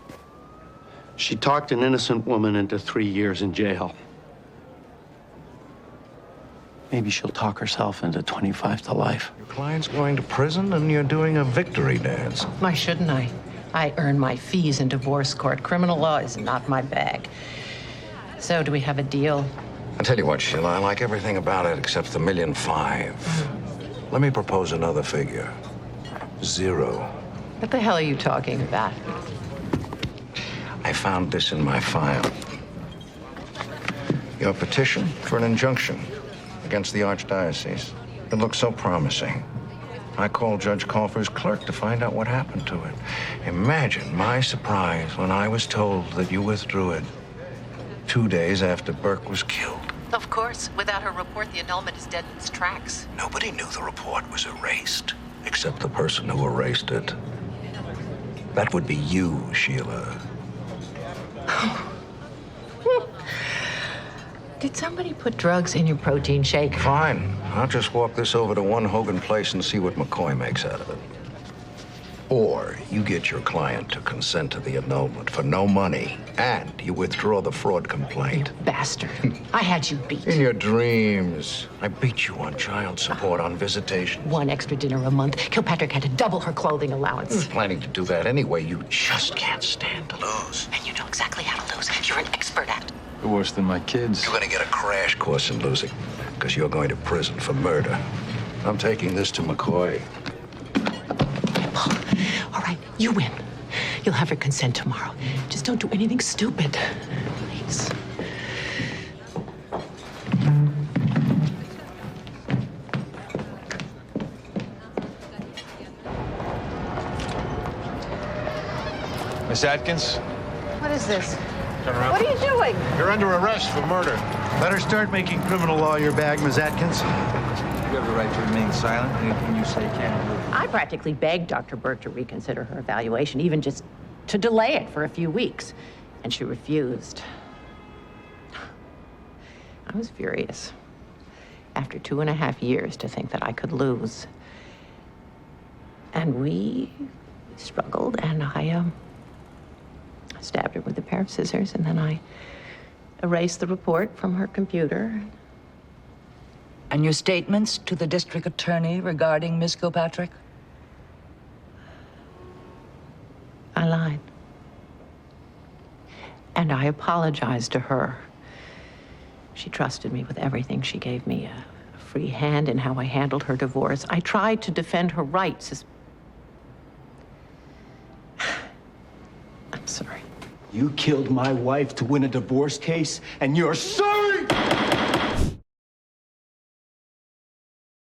She talked an innocent woman into 3 years in jail. Maybe she'll talk herself into 25 to life. Your client's going to prison and you're doing a victory dance. Why shouldn't I? I earn my fees in divorce court. Criminal law is not my bag. So, do we have a deal? I tell you what, Sheila, I like everything about it except the $1.5 million. Let me propose another figure. 0. What the hell are you talking about? I found this in my file. Your petition for an injunction against the Archdiocese. It looked so promising. I called Judge Coffer's clerk to find out what happened to it. Imagine my surprise when I was told that you withdrew it 2 days after Burke was killed. Of course. Without her report, the annulment is dead in its tracks. Nobody knew the report was erased, except the person who erased it. That would be you, Sheila. Did somebody put drugs in your protein shake? Fine. I'll just walk this over to One Hogan Place and see what McCoy makes out of it. Or you get your client to consent to the annulment for no money, and you withdraw the fraud complaint. Bastard. I had you beat. In your dreams. I beat you on child support, on visitation. One extra dinner a month. Kilpatrick had to double her clothing allowance. I was planning to do that anyway. You just can't stand to lose. And you know exactly how to lose. You're an expert at it. You're worse than my kids. You're going to get a crash course in losing, because you're going to prison for murder. I'm taking this to McCoy. All right, you win. You'll have her consent tomorrow. Just don't do anything stupid. Please. Miss Atkins? What is this? Turn around. What are you doing? You're under arrest for murder. Better start making criminal law your bag, Ms. Atkins. You have the right to remain silent. Anything you say can't move. I practically begged Dr. Burke to reconsider her evaluation, even just to delay it for a few weeks, and she refused. I was furious. After 2.5 years, to think that I could lose. And we struggled, and I stabbed her with a pair of scissors, and then I erased the report from her computer. And your statements to the district attorney regarding Miss Kilpatrick? I lied. And I apologized to her. She trusted me with everything. She gave me a free hand in how I handled her divorce. I tried to defend her rights. I'm sorry. You killed my wife to win a divorce case, and you're sorry